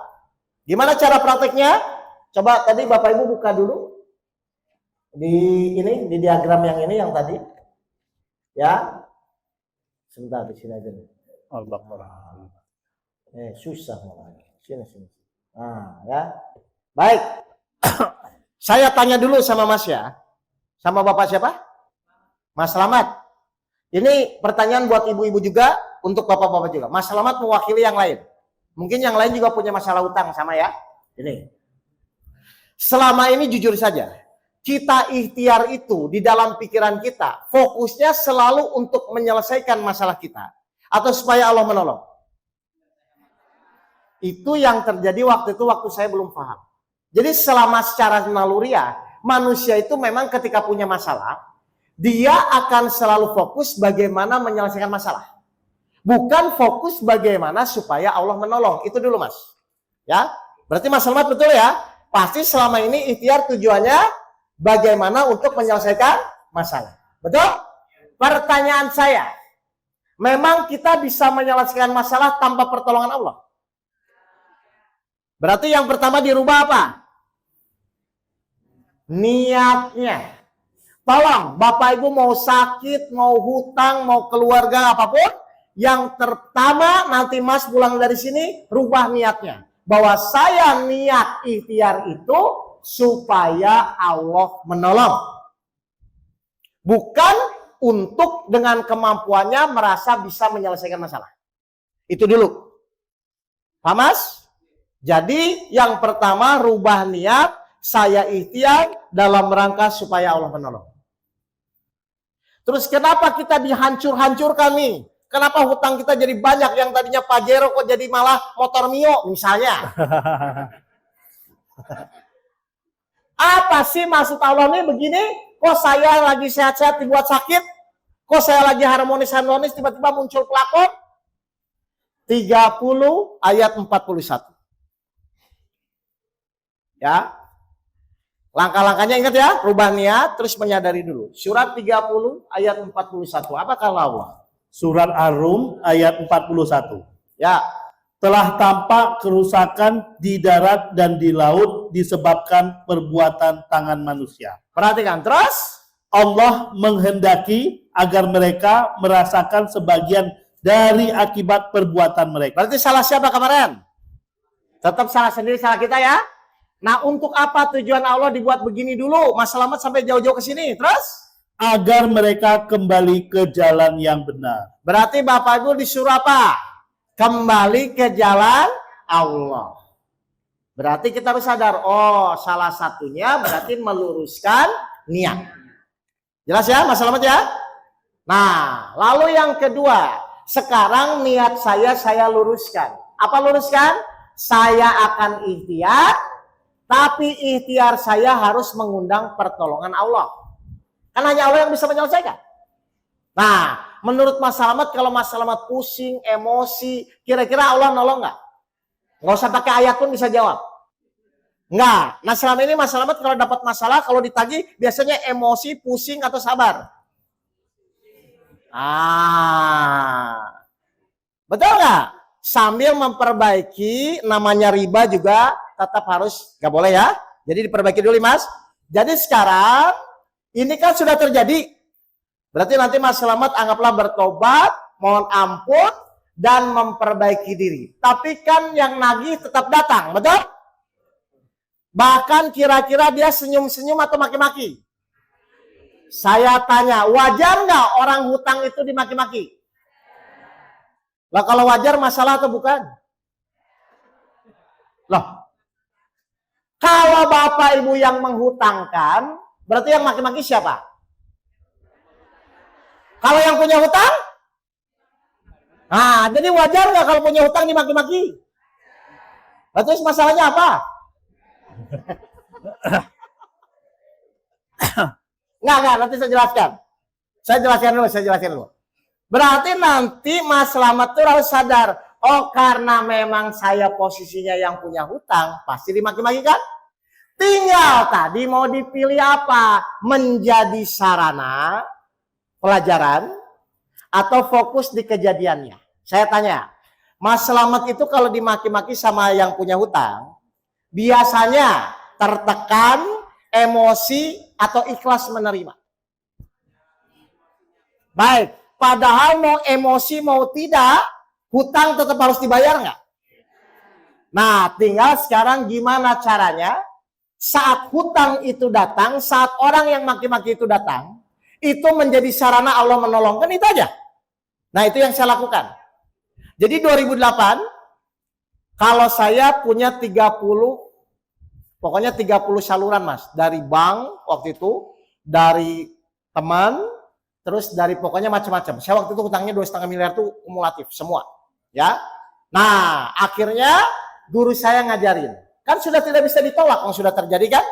Gimana cara prakteknya? Coba tadi Bapak Ibu buka dulu. Di diagram yang ini yang tadi. Ya. Sebentar di sini aja. Al-Baqarah. Susah malah. Sini. Nah, ya. Baik. Saya tanya dulu sama Mas ya. Sama Bapak siapa? Mas Slamet. Ini pertanyaan buat ibu-ibu juga, untuk bapak-bapak juga. Mas Slamet mewakili yang lain. Mungkin yang lain juga punya masalah utang sama ya. Ini. Selama ini jujur saja, kita ikhtiar itu di dalam pikiran kita, fokusnya selalu untuk menyelesaikan masalah kita. Atau supaya Allah menolong. Itu yang terjadi waktu itu, waktu saya belum paham. Jadi selama secara naluriah, manusia itu memang ketika punya masalah, dia akan selalu fokus bagaimana menyelesaikan masalah. Bukan fokus bagaimana supaya Allah menolong. Itu dulu Mas. Ya, berarti Mas Slamet betul ya? Pasti selama ini ikhtiar tujuannya bagaimana untuk menyelesaikan masalah. Betul? Pertanyaan saya, memang kita bisa menyelesaikan masalah tanpa pertolongan Allah? Berarti yang pertama dirubah apa? Niatnya. Tolong, Bapak Ibu mau sakit, mau hutang, mau keluarga, apapun, yang pertama nanti Mas pulang dari sini, rubah niatnya. Bahwa saya niat ikhtiar itu supaya Allah menolong. Bukan untuk dengan kemampuannya merasa bisa menyelesaikan masalah. Itu dulu. Paham Mas? Jadi yang pertama rubah niat, saya ikhtiar dalam rangka supaya Allah menolong. Terus kenapa kita dihancur-hancurkan nih? Kenapa hutang kita jadi banyak, yang tadinya Pajero kok jadi malah motor Mio misalnya? Apa sih maksud Allah nih begini? Kok saya lagi sehat-sehat dibuat sakit? Kok saya lagi harmonis-harmonis tiba-tiba muncul pelakon? 30 ayat 41. Ya. Langkah-langkahnya ingat ya, rubah niat, terus menyadari dulu. Surat 30 ayat 41. Apa kata Allah? Surat Ar-Rum ayat 41. Ya. Telah tampak kerusakan di darat dan di laut disebabkan perbuatan tangan manusia. Perhatikan terus. Allah menghendaki agar mereka merasakan sebagian dari akibat perbuatan mereka. Berarti salah siapa kemarin? Tetap salah sendiri, salah kita ya. Nah, untuk apa tujuan Allah dibuat begini dulu? Mas Slamet sampai jauh-jauh ke sini. Terus? Agar mereka kembali ke jalan yang benar. Berarti Bapak Ibu disuruh apa? Kembali ke jalan Allah. Berarti kita harus sadar, oh salah satunya berarti meluruskan niat. Jelas ya Mas Slamet ya? Nah, lalu yang kedua, sekarang niat saya luruskan. Apa luruskan? Saya akan ikhtiar, tapi ikhtiar saya harus mengundang pertolongan Allah. Kan hanya Allah yang bisa menyelesaikan. Nah, menurut Mas Slamet, kalau Mas Slamet pusing, emosi, kira-kira Allah nolong nggak? Nggak usah pakai ayat pun bisa jawab. Nggak. Nah, selama ini Mas Slamet kalau dapat masalah, kalau ditagih, biasanya emosi, pusing, atau sabar? Betul nggak? Sambil memperbaiki, namanya riba juga tetap harus, nggak boleh ya. Jadi diperbaiki dulu Mas. Jadi sekarang, ini kan sudah terjadi. Berarti nanti Mas Slamet anggaplah bertobat, mohon ampun, dan memperbaiki diri. Tapi kan yang nagih tetap datang, betul? Bahkan kira-kira dia senyum-senyum atau maki-maki. Saya tanya, wajar nggak orang hutang itu dimaki-maki? Lah kalau wajar masalah atau bukan? Loh, kalau bapak ibu yang menghutangkan, berarti yang maki-maki siapa? Kalau yang punya hutang? Nah, jadi wajar nggak kalau punya hutang dimaki-maki? Terus masalahnya apa? Enggak, nanti saya jelaskan. Saya jelaskan dulu. Berarti nanti Mas Slamet tuh harus sadar, oh karena memang saya posisinya yang punya hutang, pasti dimaki-maki kan? Tinggal tadi mau dipilih apa? Menjadi sarana pelajaran atau fokus di kejadiannya. Saya tanya, Mas Slamet itu kalau dimaki-maki sama yang punya hutang, biasanya tertekan, emosi, atau ikhlas menerima? Baik, padahal mau emosi mau tidak, hutang tetap harus dibayar nggak? Nah, tinggal sekarang gimana caranya saat hutang itu datang, saat orang yang maki-maki itu datang, itu menjadi sarana Allah menolong, kan itu aja. Nah, itu yang saya lakukan. Jadi 2008, kalau saya punya 30, pokoknya 30 saluran Mas. Dari bank waktu itu, dari teman, terus dari pokoknya macam-macam. Saya waktu itu hutangnya 2,5 miliar itu kumulatif semua. Ya. Nah, akhirnya guru saya ngajarin. Kan sudah tidak bisa ditolak, yang sudah terjadi kan?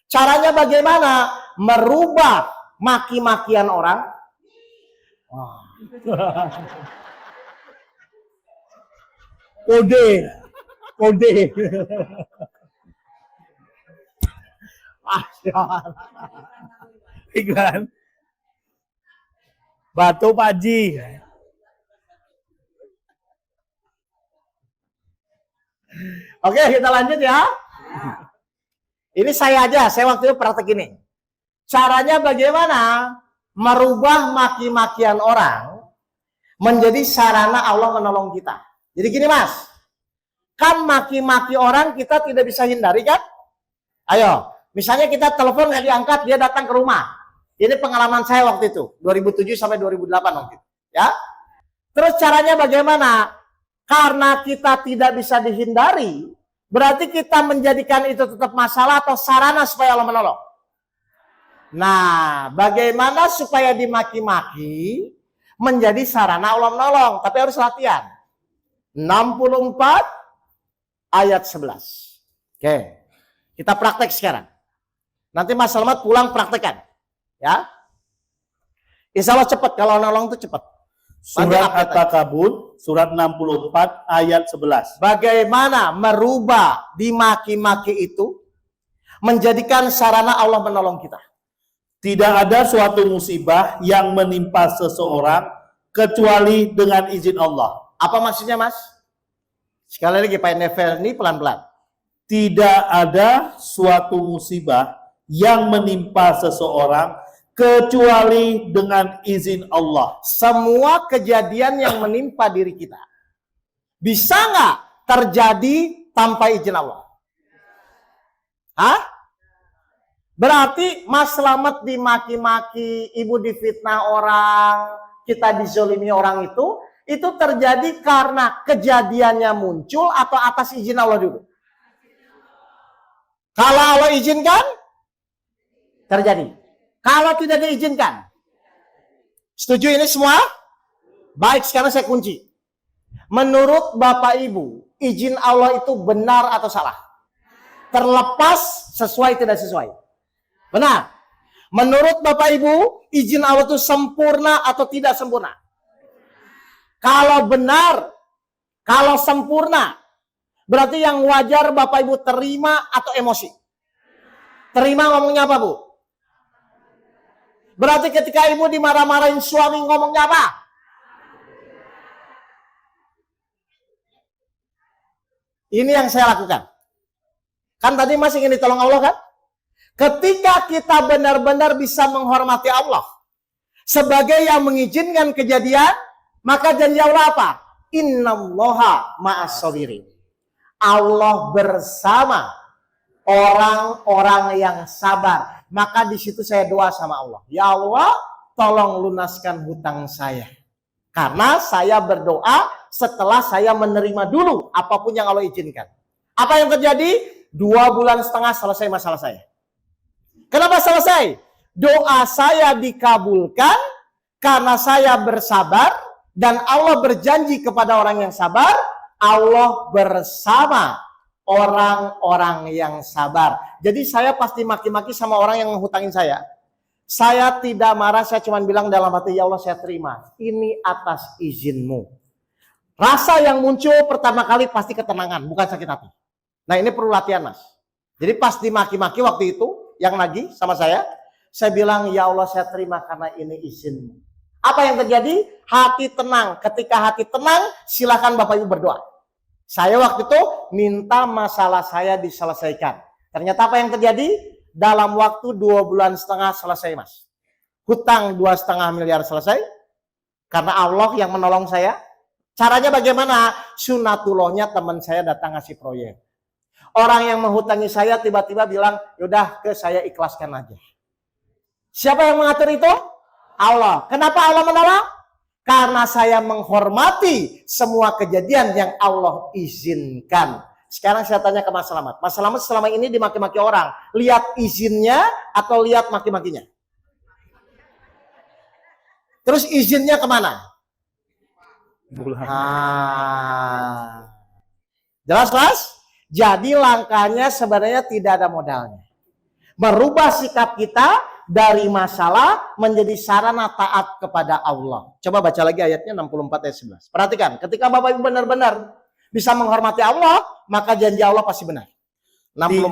Caranya bagaimana? Merubah maki-makian orang. Wah. Kode. Iklan. Batu Pak Haji. Oke, kita lanjut ya. Ini saya aja, saya waktu itu praktek ini. Caranya bagaimana? Merubah maki-makian orang menjadi sarana Allah menolong kita. Jadi gini Mas, kan maki-maki orang kita tidak bisa hindari kan? Ayo, misalnya kita telepon nggak diangkat, dia datang ke rumah. Ini pengalaman saya waktu itu, 2007 sampai 2008 waktu itu. Ya, terus caranya bagaimana? Karena kita tidak bisa dihindari, berarti kita menjadikan itu tetap masalah atau sarana supaya Allah menolong. Nah, bagaimana supaya dimaki-maki menjadi sarana Allah menolong? Tapi harus latihan. 64 ayat 11. Oke, kita praktek sekarang. Nanti Mas Slamet pulang praktekan. Ya, insya Allah cepat, kalau nolong itu cepat. Surat At-Takabur, surat 64 ayat 11. Bagaimana merubah dimaki-maki itu menjadikan sarana Allah menolong kita. Tidak ada suatu musibah yang menimpa seseorang kecuali dengan izin Allah. Apa maksudnya Mas? Sekali lagi Pak Nevel ini pelan-pelan. Tidak ada suatu musibah yang menimpa seseorang kecuali dengan izin Allah. Semua kejadian yang menimpa diri kita bisa nggak terjadi tanpa izin Allah? Hah? Berarti Mas Slamet dimaki-maki, ibu difitnah orang, kita dizolimi orang itu terjadi karena kejadiannya muncul atau atas izin Allah dulu? Kalau Allah izinkan, terjadi. Kalau tidak diizinkan, setuju ini semua? Baik, sekarang saya kunci. Menurut Bapak Ibu, izin Allah itu benar atau salah? Terlepas sesuai tidak sesuai? Benar. Menurut Bapak Ibu, izin Allah itu sempurna atau tidak sempurna? Kalau benar, kalau sempurna, berarti yang wajar Bapak Ibu terima atau emosi? Terima ngomongnya apa Bu? Berarti ketika ibu dimarah-marahin suami ngomongnya apa? Ini yang saya lakukan. Kan tadi Mas ingin ditolong Allah kan? Ketika kita benar-benar bisa menghormati Allah sebagai yang mengizinkan kejadian, maka janji Allah apa? Innallaha ma'as sabirin. Allah bersama orang-orang yang sabar. Maka di situ saya doa sama Allah. Ya Allah, tolong lunaskan hutang saya. Karena saya berdoa setelah saya menerima dulu apapun yang Allah izinkan. Apa yang terjadi? 2,5 bulan selesai masalah saya. Kenapa selesai? Doa saya dikabulkan karena saya bersabar. Dan Allah berjanji kepada orang yang sabar, Allah bersama orang-orang yang sabar. Jadi saya pasti maki-maki sama orang yang menghutangin saya. Saya tidak marah, saya cuma bilang dalam hati, ya Allah saya terima. Ini atas izinmu. Rasa yang muncul pertama kali pasti ketenangan, bukan sakit hati. Nah ini perlu latihan mas. Jadi pas dimaki-maki waktu itu, yang lagi sama saya bilang, ya Allah saya terima karena ini izinmu. Apa yang terjadi? Hati tenang. Ketika hati tenang, silakan Bapak Ibu berdoa. Saya waktu itu minta masalah saya diselesaikan. Ternyata apa yang terjadi? Dalam waktu 2,5 bulan selesai mas. Hutang 2,5 miliar selesai. Karena Allah yang menolong saya. Caranya bagaimana? Sunatullahnya teman saya datang ngasih proyek. Orang yang menghutangi saya tiba-tiba bilang, yaudah ke saya ikhlaskan aja. Siapa yang mengatur itu? Allah. Kenapa Allah menolong? Karena saya menghormati semua kejadian yang Allah izinkan. Sekarang saya tanya ke Mas Slamet. Mas Slamet selama ini dimaki-maki orang. Lihat izinnya atau lihat maki-makinya? Terus izinnya kemana? Jelas mas? Jadi langkahnya sebenarnya tidak ada modalnya. Merubah sikap kita dari masalah menjadi sarana taat kepada Allah. Coba baca lagi ayatnya 64 ayat 11. Perhatikan, ketika Bapak Ibu benar-benar bisa menghormati Allah, maka janji Allah pasti benar. 64.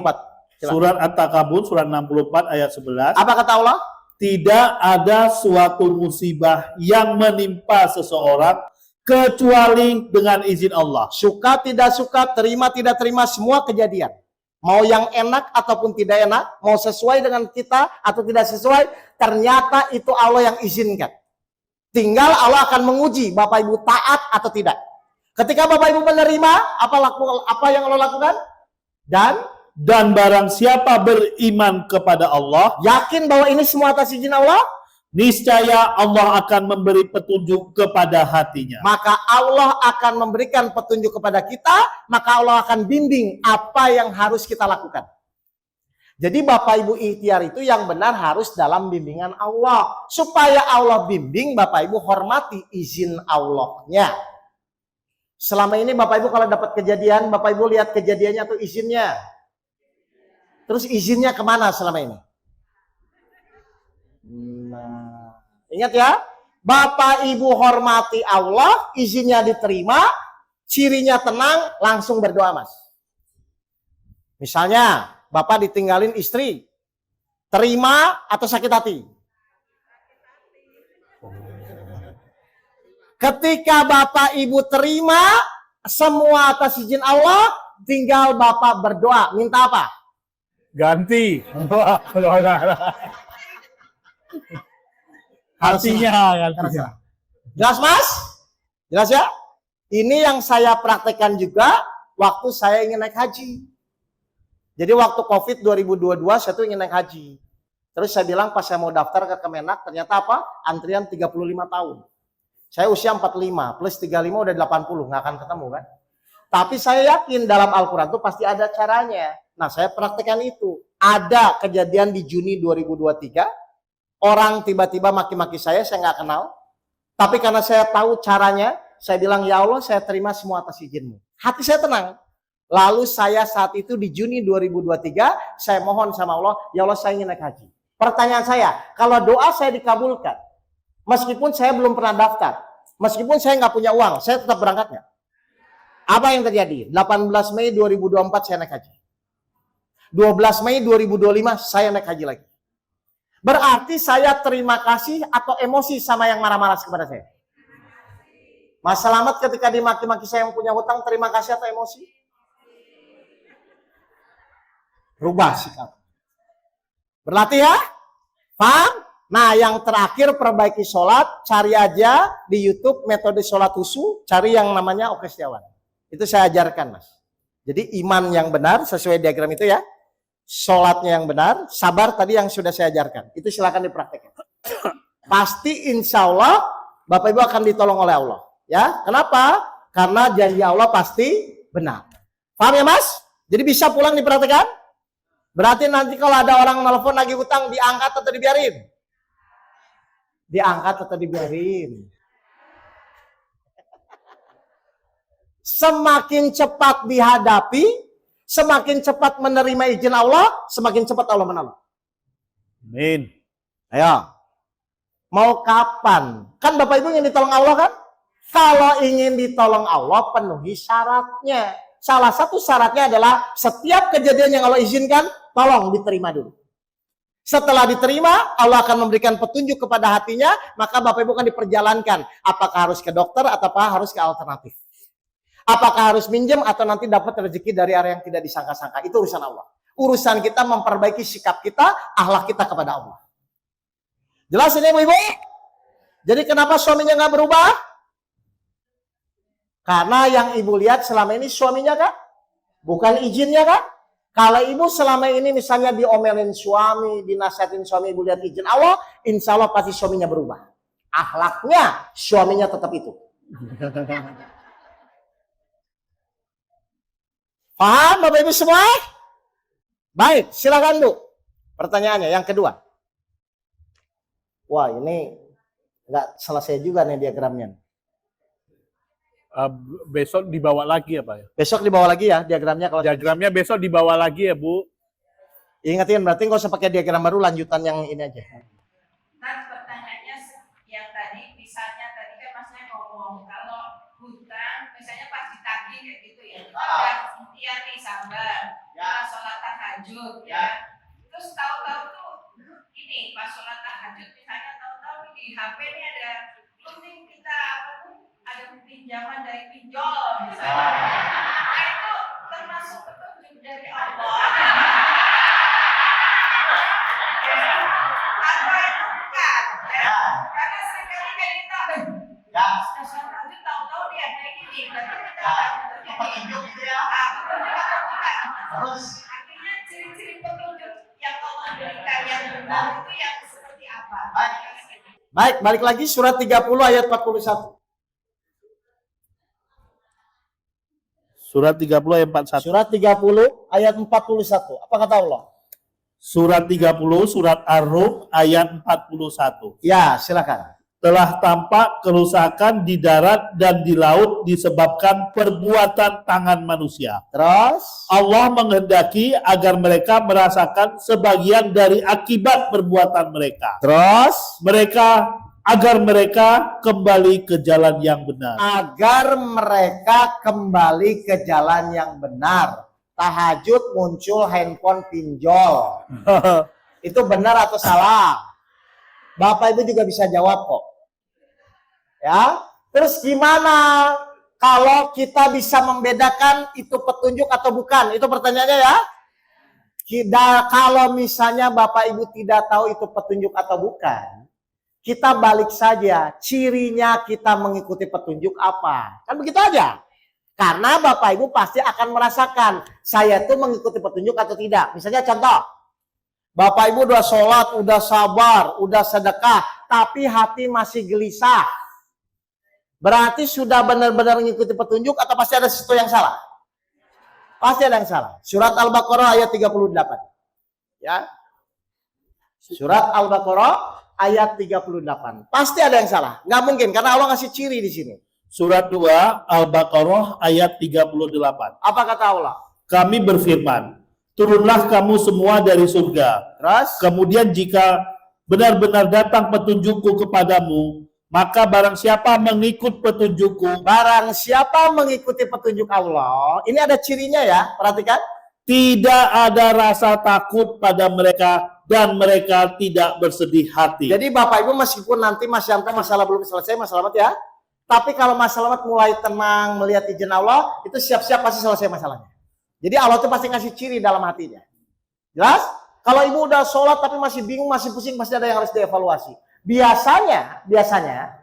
Coba. Surat At-Takabur, surat 64 ayat 11. Apa kata Allah? Tidak ada suatu musibah yang menimpa seseorang kecuali dengan izin Allah. Suka tidak suka, terima tidak terima, semua kejadian. Mau yang enak ataupun tidak enak, mau sesuai dengan kita atau tidak sesuai, ternyata itu Allah yang izinkan. Tinggal Allah akan menguji Bapak Ibu taat atau tidak. Ketika Bapak Ibu menerima, apa yang Allah lakukan? Dan barang siapa beriman kepada Allah, Yakin bahwa ini semua atas izin Allah, niscaya Allah akan memberi petunjuk kepada hatinya. maka Allah akan memberikan petunjuk kepada kita, maka Allah akan bimbing apa yang harus kita lakukan. Jadi Bapak Ibu ikhtiar itu yang benar harus dalam bimbingan Allah. Supaya Allah bimbing, Bapak Ibu hormati izin Allahnya. Selama ini Bapak Ibu kalau dapat kejadian, Bapak Ibu lihat kejadiannya atau izinnya? Terus izinnya kemana selama ini? Nah, ingat ya, Bapak Ibu hormati Allah, izinnya diterima, cirinya tenang, langsung berdoa mas. Misalnya, Bapak ditinggalin istri, terima atau sakit hati? Ketika Bapak Ibu terima, semua atas izin Allah, tinggal Bapak berdoa, minta apa? Ganti. Hatinya. Jelas mas? Jelas ya? Ini yang saya praktekkan juga waktu saya ingin naik haji. Jadi waktu COVID 2022 saya tuh ingin naik haji. Terus saya bilang pas saya mau daftar ke Kemenak, ternyata apa? Antrian 35 tahun. Saya usia 45, plus 35 udah 80, nggak akan ketemu kan? Tapi saya yakin dalam Al-Quran tuh pasti ada caranya. Nah saya praktekkan itu. Ada kejadian di Juni 2023, orang tiba-tiba maki-maki saya nggak kenal. Tapi karena saya tahu caranya, saya bilang, ya Allah saya terima semua atas izinmu. Hati saya tenang. Lalu saya saat itu di Juni 2023, saya mohon sama Allah, ya Allah saya ingin naik haji. Pertanyaan saya, kalau doa saya dikabulkan, meskipun saya belum pernah daftar, meskipun saya nggak punya uang, saya tetap berangkat nggak? Apa yang terjadi? 18 Mei 2024 saya naik haji. 12 Mei 2025 saya naik haji lagi. Berarti saya terima kasih atau emosi sama yang marah-marah kepada saya? Mas Slamet ketika dimaki-maki saya yang punya hutang, terima kasih atau emosi? Rubah sikap. Berlatih ya? Paham? Nah, yang terakhir perbaiki sholat, cari aja di YouTube metode sholat husu, cari yang namanya Oke Setiawan. Itu saya ajarkan, Mas. Jadi iman yang benar sesuai diagram itu ya. Sholatnya yang benar, sabar tadi yang sudah saya ajarkan. Itu silakan dipraktekkan. Pasti insya Allah Bapak Ibu akan ditolong oleh Allah. Ya, kenapa? Karena janji Allah pasti benar. Paham ya, Mas? Jadi bisa pulang dipraktekkan? Berarti nanti kalau ada orang nelfon lagi utang, diangkat atau dibiarin? Diangkat atau dibiarin? Semakin cepat dihadapi, semakin cepat menerima izin Allah, semakin cepat Allah menolong. Amin. Ayo. Mau kapan? Kan Bapak Ibu ingin ditolong Allah kan? Kalau ingin ditolong Allah, penuhi syaratnya. Salah satu syaratnya adalah setiap kejadian yang Allah izinkan, tolong diterima dulu. Setelah diterima, Allah akan memberikan petunjuk kepada hatinya, maka Bapak Ibu akan diperjalankan. Apakah harus ke dokter, ataukah harus ke alternatif. Apakah harus minjem, atau nanti dapat rezeki dari area yang tidak disangka-sangka. Itu urusan Allah. Urusan kita memperbaiki sikap kita, akhlak kita kepada Allah. Jelas ini Ibu-Ibu? Jadi kenapa suaminya nggak berubah? Karena yang Ibu lihat selama ini suaminya kan? Bukan izinnya kan? Kalau Ibu selama ini misalnya diomelin suami, dinasihatin suami, Ibu lihat izin Allah, insya Allah pasti suaminya berubah. Akhlaknya, suaminya tetap itu. Paham Bapak Ibu semua? Baik, silakan Bu. Pertanyaannya yang kedua. Wah, ini nggak selesai juga nih diagramnya. Besok dibawa lagi ya Pak ya? Besok dibawa lagi ya diagramnya. Kalau Diagramnya besok dibawa lagi ya Bu. ingetin, berarti nggak usah pakai diagram baru, lanjutan yang ini aja. Nah, pertanyaannya yang tadi, misalnya tadi kan Masnya ngomong kalau hutang, misalnya pas ditagih kayak gitu ya, kita udah ikhtiar nih sabar, pas sholat tahajud ya, terus tahu-tahu tuh ini pas sholat tahajud misalnya tahu-tahu di HP ini ada penting kita apa tuh ada pinjaman dari pinjol misalnya, nah itu termasuk petunjuk dari Allah. Apa itu bukan? Ya. Karena seringkali kayak kita, sudah sholat tahajud tahu-tahu dia ada ini, berarti kita Petunjuk gitu ya. petunjuk atau bukan? Terus Artinya ciri-ciri petunjuk yang Allah berikan yang benar itu yang seperti apa? Baik, balik lagi surat 30 ayat 41. Surat 30 ayat 41. Surat 30 ayat 41. Apa kata Allah? Surat 30 surat Ar-Rum ayat 41. Ya, silakan. Telah tampak kerusakan di darat dan di laut disebabkan perbuatan tangan manusia. Terus Allah menghendaki agar mereka merasakan sebagian dari akibat perbuatan mereka. Agar mereka kembali ke jalan yang benar. agar mereka kembali ke jalan yang benar. Tahajud muncul handphone pinjol. Itu benar atau salah? Bapak Ibu juga bisa jawab kok. Ya, terus gimana kalau kita bisa membedakan itu petunjuk atau bukan? Itu pertanyaannya ya. Kalau misalnya Bapak Ibu tidak tahu itu petunjuk atau bukan, kita balik saja, cirinya kita mengikuti petunjuk apa. Kan begitu aja. Karena Bapak Ibu pasti akan merasakan, saya tuh mengikuti petunjuk atau tidak. Misalnya contoh, Bapak Ibu udah sholat, udah sabar, udah sedekah, tapi hati masih gelisah. Berarti sudah benar-benar mengikuti petunjuk atau pasti ada sesuatu yang salah? Pasti ada yang salah. Surat Al-Baqarah ayat 38. Ya. Surat Al-Baqarah ayat 38. Pasti ada yang salah. Nggak mungkin karena Allah ngasih ciri di sini. Surat 2 Al-Baqarah ayat 38. Apa kata Allah? Kami berfirman, turunlah kamu semua dari surga. Terus Kemudian jika benar-benar datang petunjukku kepadamu, maka barang siapa mengikut petunjukku, barang siapa mengikuti petunjuk Allah, ini ada cirinya ya, perhatikan. tidak ada rasa takut pada mereka dan mereka tidak bersedih hati. Jadi Bapak Ibu meskipun nanti Mas Yanto masalah belum selesai, Mas Selamat ya. Tapi kalau Mas Selamat mulai tenang melihat izin Allah, itu siap-siap pasti selesai masalahnya. Jadi Allah itu pasti ngasih ciri dalam hatinya. Jelas? Kalau ibu udah sholat tapi masih bingung, masih pusing, pasti ada yang harus dievaluasi. Biasanya,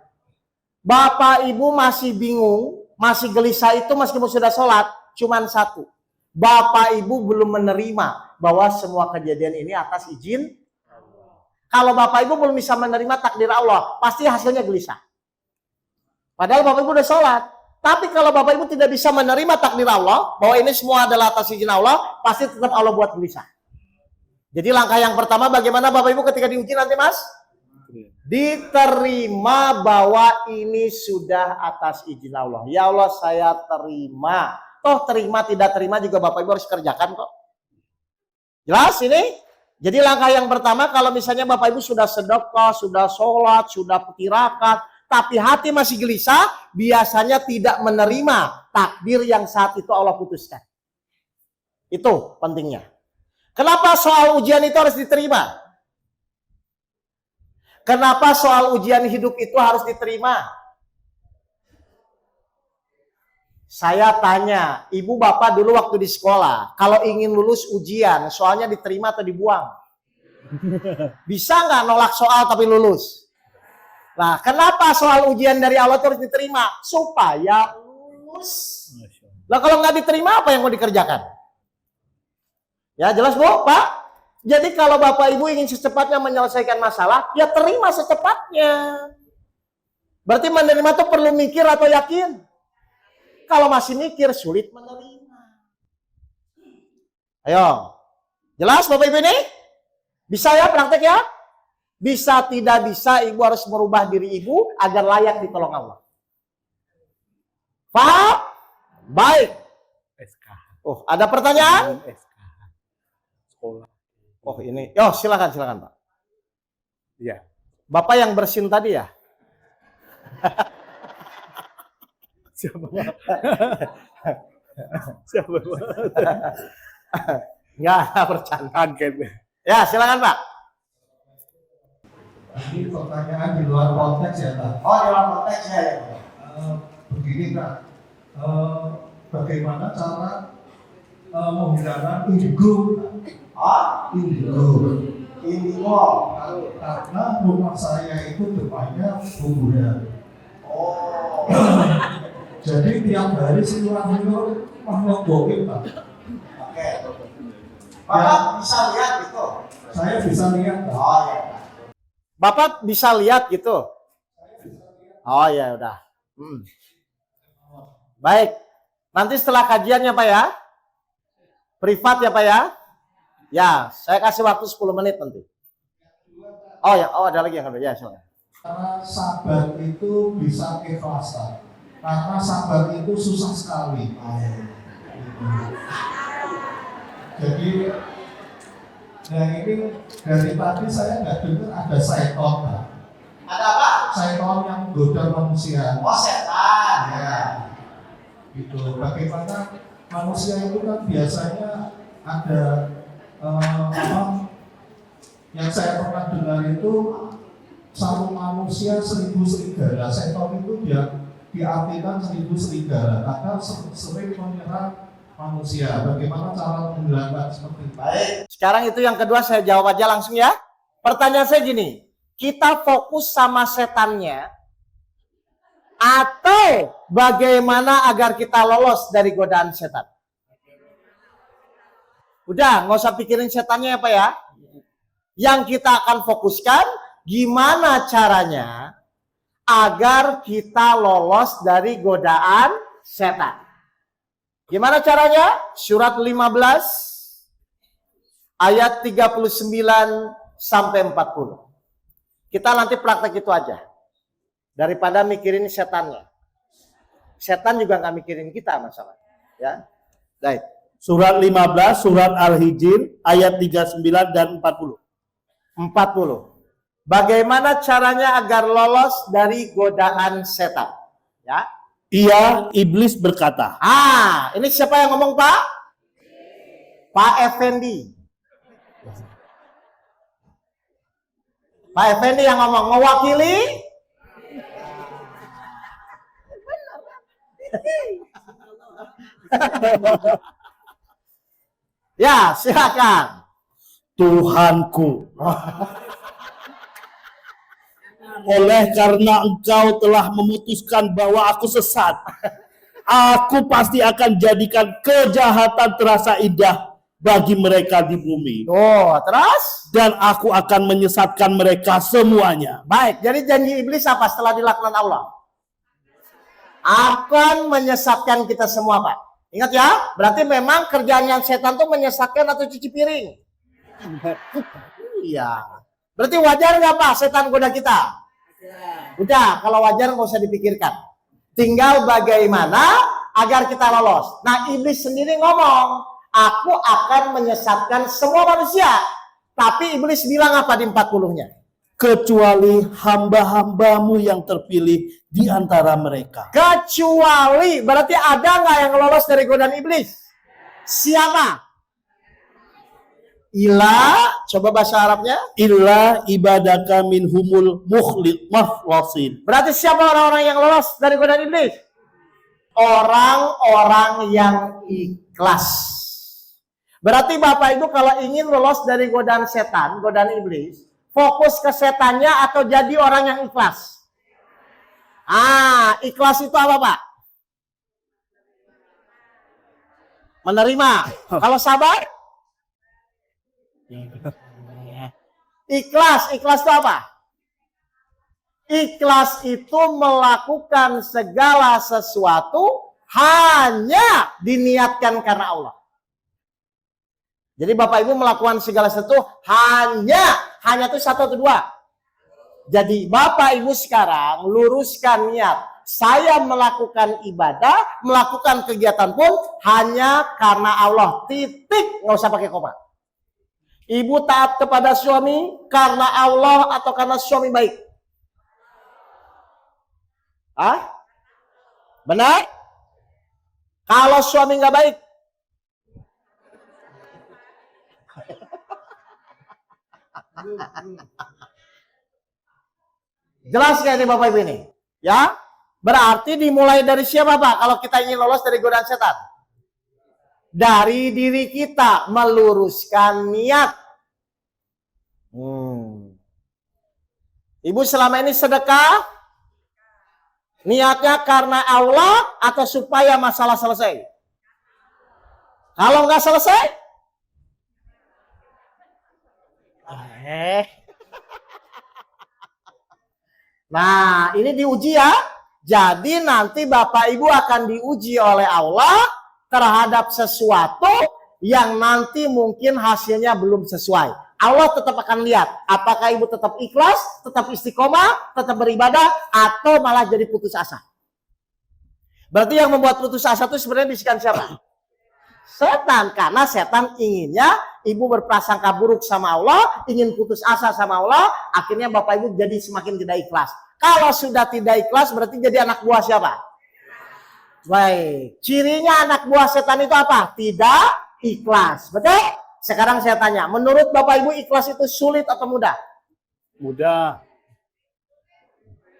bapak ibu masih bingung, masih gelisah itu meskipun sudah sholat, cuman satu. Bapak ibu belum menerima bahwa semua kejadian ini atas izin. Kalau bapak ibu belum bisa menerima takdir Allah, pasti hasilnya gelisah. Padahal bapak ibu udah sholat. Tapi kalau bapak ibu tidak bisa menerima takdir Allah, bahwa ini semua adalah atas izin Allah, pasti tetap Allah buat gelisah. Jadi langkah yang pertama, bagaimana bapak ibu ketika diuji nanti mas? Diterima bahwa ini sudah atas izin Allah. Ya Allah, saya terima. Toh terima tidak terima juga bapak ibu harus kerjakan kok. Jelas ini? Jadi langkah yang pertama, kalau misalnya bapak ibu sudah sedekah, sudah sholat, sudah tirakat, tapi hati masih gelisah, biasanya tidak menerima takdir yang saat itu Allah putuskan. Itu pentingnya. Kenapa soal ujian itu harus diterima? Kenapa soal ujian hidup itu harus diterima? Saya tanya, ibu bapak dulu waktu di sekolah, kalau ingin lulus ujian, soalnya diterima atau dibuang? Bisa nggak nolak soal tapi lulus? Nah, kenapa soal ujian dari Allah itu harus diterima? Supaya lulus. Lah kalau nggak diterima, apa yang mau dikerjakan? Ya jelas Bu, Pak. Jadi kalau Bapak Ibu ingin secepatnya menyelesaikan masalah, ya terima secepatnya. Berarti menerima itu perlu mikir atau yakin? Kalau masih mikir, sulit menerima. Ayo. Jelas Bapak Ibu ini? Bisa ya praktek ya? Bisa tidak bisa Ibu harus merubah diri Ibu agar layak ditolong Allah. Paham? Baik. Oh, ada pertanyaan? Oh ini, silakan Pak. Iya. Bapak yang bersin tadi ya? Siapa? Enggak, bercanda. Ya, silakan Pak. Ini pertanyaan di luar konteks ya Pak. Oh, di luar konteks ya. Begini Pak, bagaimana cara menghilangkan indigo? Indigo. Karena rumah saya itu depannya kuburan. Oh. Jadi tiap hari siluman itu mengobokin Pak. Oke. Bapak bisa lihat gitu. Saya bisa lihat Pak. Oh ya. Bapak bisa lihat gitu. Oh ya udah. Baik. Nanti setelah kajiannya Pak ya. Privat ya Pak ya. Ya, saya kasih waktu 10 menit nanti. Oh ya, ada lagi yang kedua. Ya, silakan. Karena sabar itu bisa keikhlasan. Karena sabar itu susah sekali. Jadi, ini dari tadi saya nggak dengar ada syaiton. Ada apa? Syaiton yang menggoda manusia. Oh, setan. Ya, gitu. Bagaimana manusia itu kan biasanya ada yang saya pernah dengar itu satu manusia 1000 serigala. Setan itu dia diartikan 1000 serigala karena sering menyerang manusia. Bagaimana cara menghilangkan seperti itu? Baik. Sekarang itu yang kedua saya jawab aja langsung ya. Pertanyaan saya gini, kita fokus sama setannya atau bagaimana agar kita lolos dari godaan setan? Udah, nggak usah pikirin setannya ya Pak ya. Yang kita akan fokuskan gimana caranya agar kita lolos dari godaan setan. Gimana caranya? Surat 15 ayat 39 sampai 40. Kita nanti praktek itu aja. Daripada mikirin setannya. Setan juga nggak mikirin kita masalah. Ya. Baik. Surat 15, surat Al-Hijr, ayat 39 dan 40. 40. Bagaimana caranya agar lolos dari godaan setan? Ya. Ia, iblis berkata. Ini siapa yang ngomong Pak? Pak Effendi. Pak Effendi yang ngomong, mewakili? Ya, silakan. Tuhanku, oleh karena Engkau telah memutuskan bahwa aku sesat, aku pasti akan jadikan kejahatan terasa indah bagi mereka di bumi. Oh, terus? Dan aku akan menyesatkan mereka semuanya. Baik, jadi janji iblis apa setelah dilaknat Allah? Akan menyesatkan kita semua, Pak. Ingat ya, berarti memang kerjaannya setan tuh menyesatkan atau cuci piring. Iya. Berarti wajar nggak Pak setan goda kita? Udah, kalau wajar nggak usah dipikirkan. Tinggal bagaimana agar kita lolos. Nah, iblis sendiri ngomong, aku akan menyesatkan semua manusia. Tapi iblis bilang apa di 40-nya? Kecuali hamba-hambamu yang terpilih di antara mereka. Kecuali, berarti ada nggak yang lolos dari godaan iblis? Siapa? Ila, coba bahasa Arabnya. Illa ibadaka minhumul mukhlasin. Berarti siapa orang-orang yang lolos dari godaan iblis? Orang-orang yang ikhlas. Berarti Bapak Ibu kalau ingin lolos dari godaan setan, godaan iblis, fokus ke setannya atau jadi orang yang ikhlas? Ikhlas itu apa Pak? Menerima. Kalau sabar? Ikhlas itu apa? Ikhlas itu melakukan segala sesuatu hanya diniatkan karena Allah. Jadi Bapak Ibu melakukan segala sesuatu hanya itu satu atau dua. Jadi Bapak Ibu sekarang luruskan niat. Saya melakukan ibadah, melakukan kegiatan pun hanya karena Allah. Titik, nggak usah pakai koma. Ibu taat kepada suami karena Allah atau karena suami baik? Benar? Kalau suami nggak baik? Jelas nggak ini Bapak Ibu ini? Ya? Berarti dimulai dari siapa Pak kalau kita ingin lolos dari godaan setan? Dari diri kita meluruskan niat. Ibu selama ini sedekah niatnya karena Allah atau supaya masalah selesai? Kalau nggak selesai? Nah, ini diuji ya. Jadi nanti Bapak Ibu akan diuji oleh Allah terhadap sesuatu yang nanti mungkin hasilnya belum sesuai. Allah tetap akan lihat apakah ibu tetap ikhlas, tetap istiqomah, tetap beribadah, atau malah jadi putus asa. Berarti yang membuat putus asa itu sebenarnya bisikan siapa? Setan, karena setan inginnya ibu berprasangka buruk sama Allah, ingin putus asa sama Allah, akhirnya Bapak Ibu jadi semakin tidak ikhlas. Kalau sudah tidak ikhlas berarti jadi anak buah siapa? Baik, cirinya anak buah setan itu apa? Tidak ikhlas, betul? Sekarang saya tanya, menurut Bapak Ibu ikhlas itu sulit atau mudah? Mudah.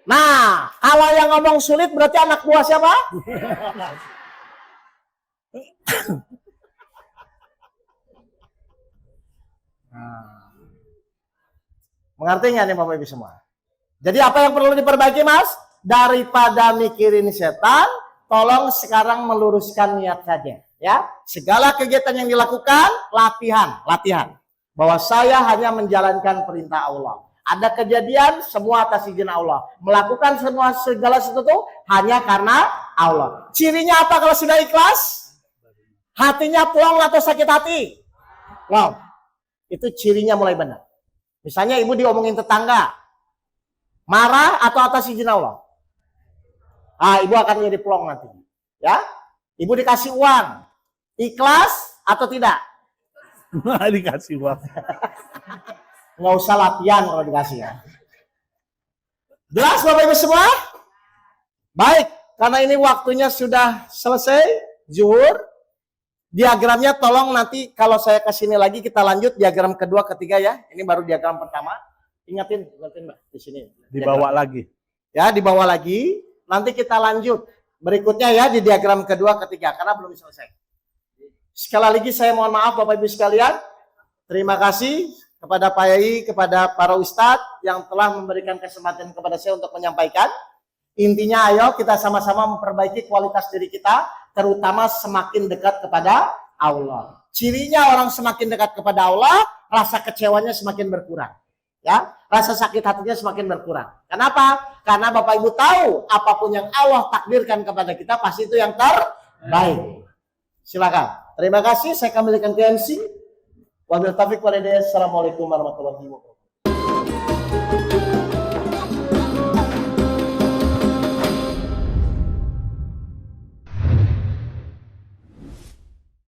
Nah, kalau yang ngomong sulit berarti anak buah siapa? Mengerti nggak nih Bapak Ibu semua? Jadi apa yang perlu diperbaiki Mas? Daripada mikirin setan, tolong sekarang meluruskan niat saja. Ya, segala kegiatan yang dilakukan, latihan. Bahwa saya hanya menjalankan perintah Allah. Ada kejadian, semua atas izin Allah. Melakukan segala sesuatu hanya karena Allah. Cirinya apa kalau sudah ikhlas? Hatinya plong atau sakit hati? Wow, itu cirinya mulai benar. Misalnya ibu diomongin tetangga, marah atau atas izin Allah? Ibu akan jadi plong nanti. Ya, ibu dikasih uang, ikhlas atau tidak? Dikasih uang. Nggak usah latihan kalau dikasih ya. Jelas Bapak Ibu semua? Baik, karena ini waktunya sudah selesai, zuhur. Diagramnya tolong nanti kalau saya ke sini lagi kita lanjut diagram kedua, ketiga ya. Ini baru diagram pertama. Ingatin Mbak di sini. Dibawa lagi. Ya, dibawa lagi. Nanti kita lanjut berikutnya ya di diagram kedua, ketiga karena belum selesai. Sekali lagi saya mohon maaf Bapak Ibu sekalian. Terima kasih kepada Pak Yai, kepada para ustadz yang telah memberikan kesempatan kepada saya untuk menyampaikan. Intinya ayo kita sama-sama memperbaiki kualitas diri kita, terutama semakin dekat kepada Allah. Cirinya orang semakin dekat kepada Allah, rasa kecewanya semakin berkurang. Ya, rasa sakit hatinya semakin berkurang. Kenapa? Karena Bapak Ibu tahu apapun yang Allah takdirkan kepada kita pasti itu yang terbaik. Silakan. Terima kasih, saya kembalikan ke MC. Wabil taufiq wal hidayah. Assalamualaikum warahmatullahi wabarakatuh.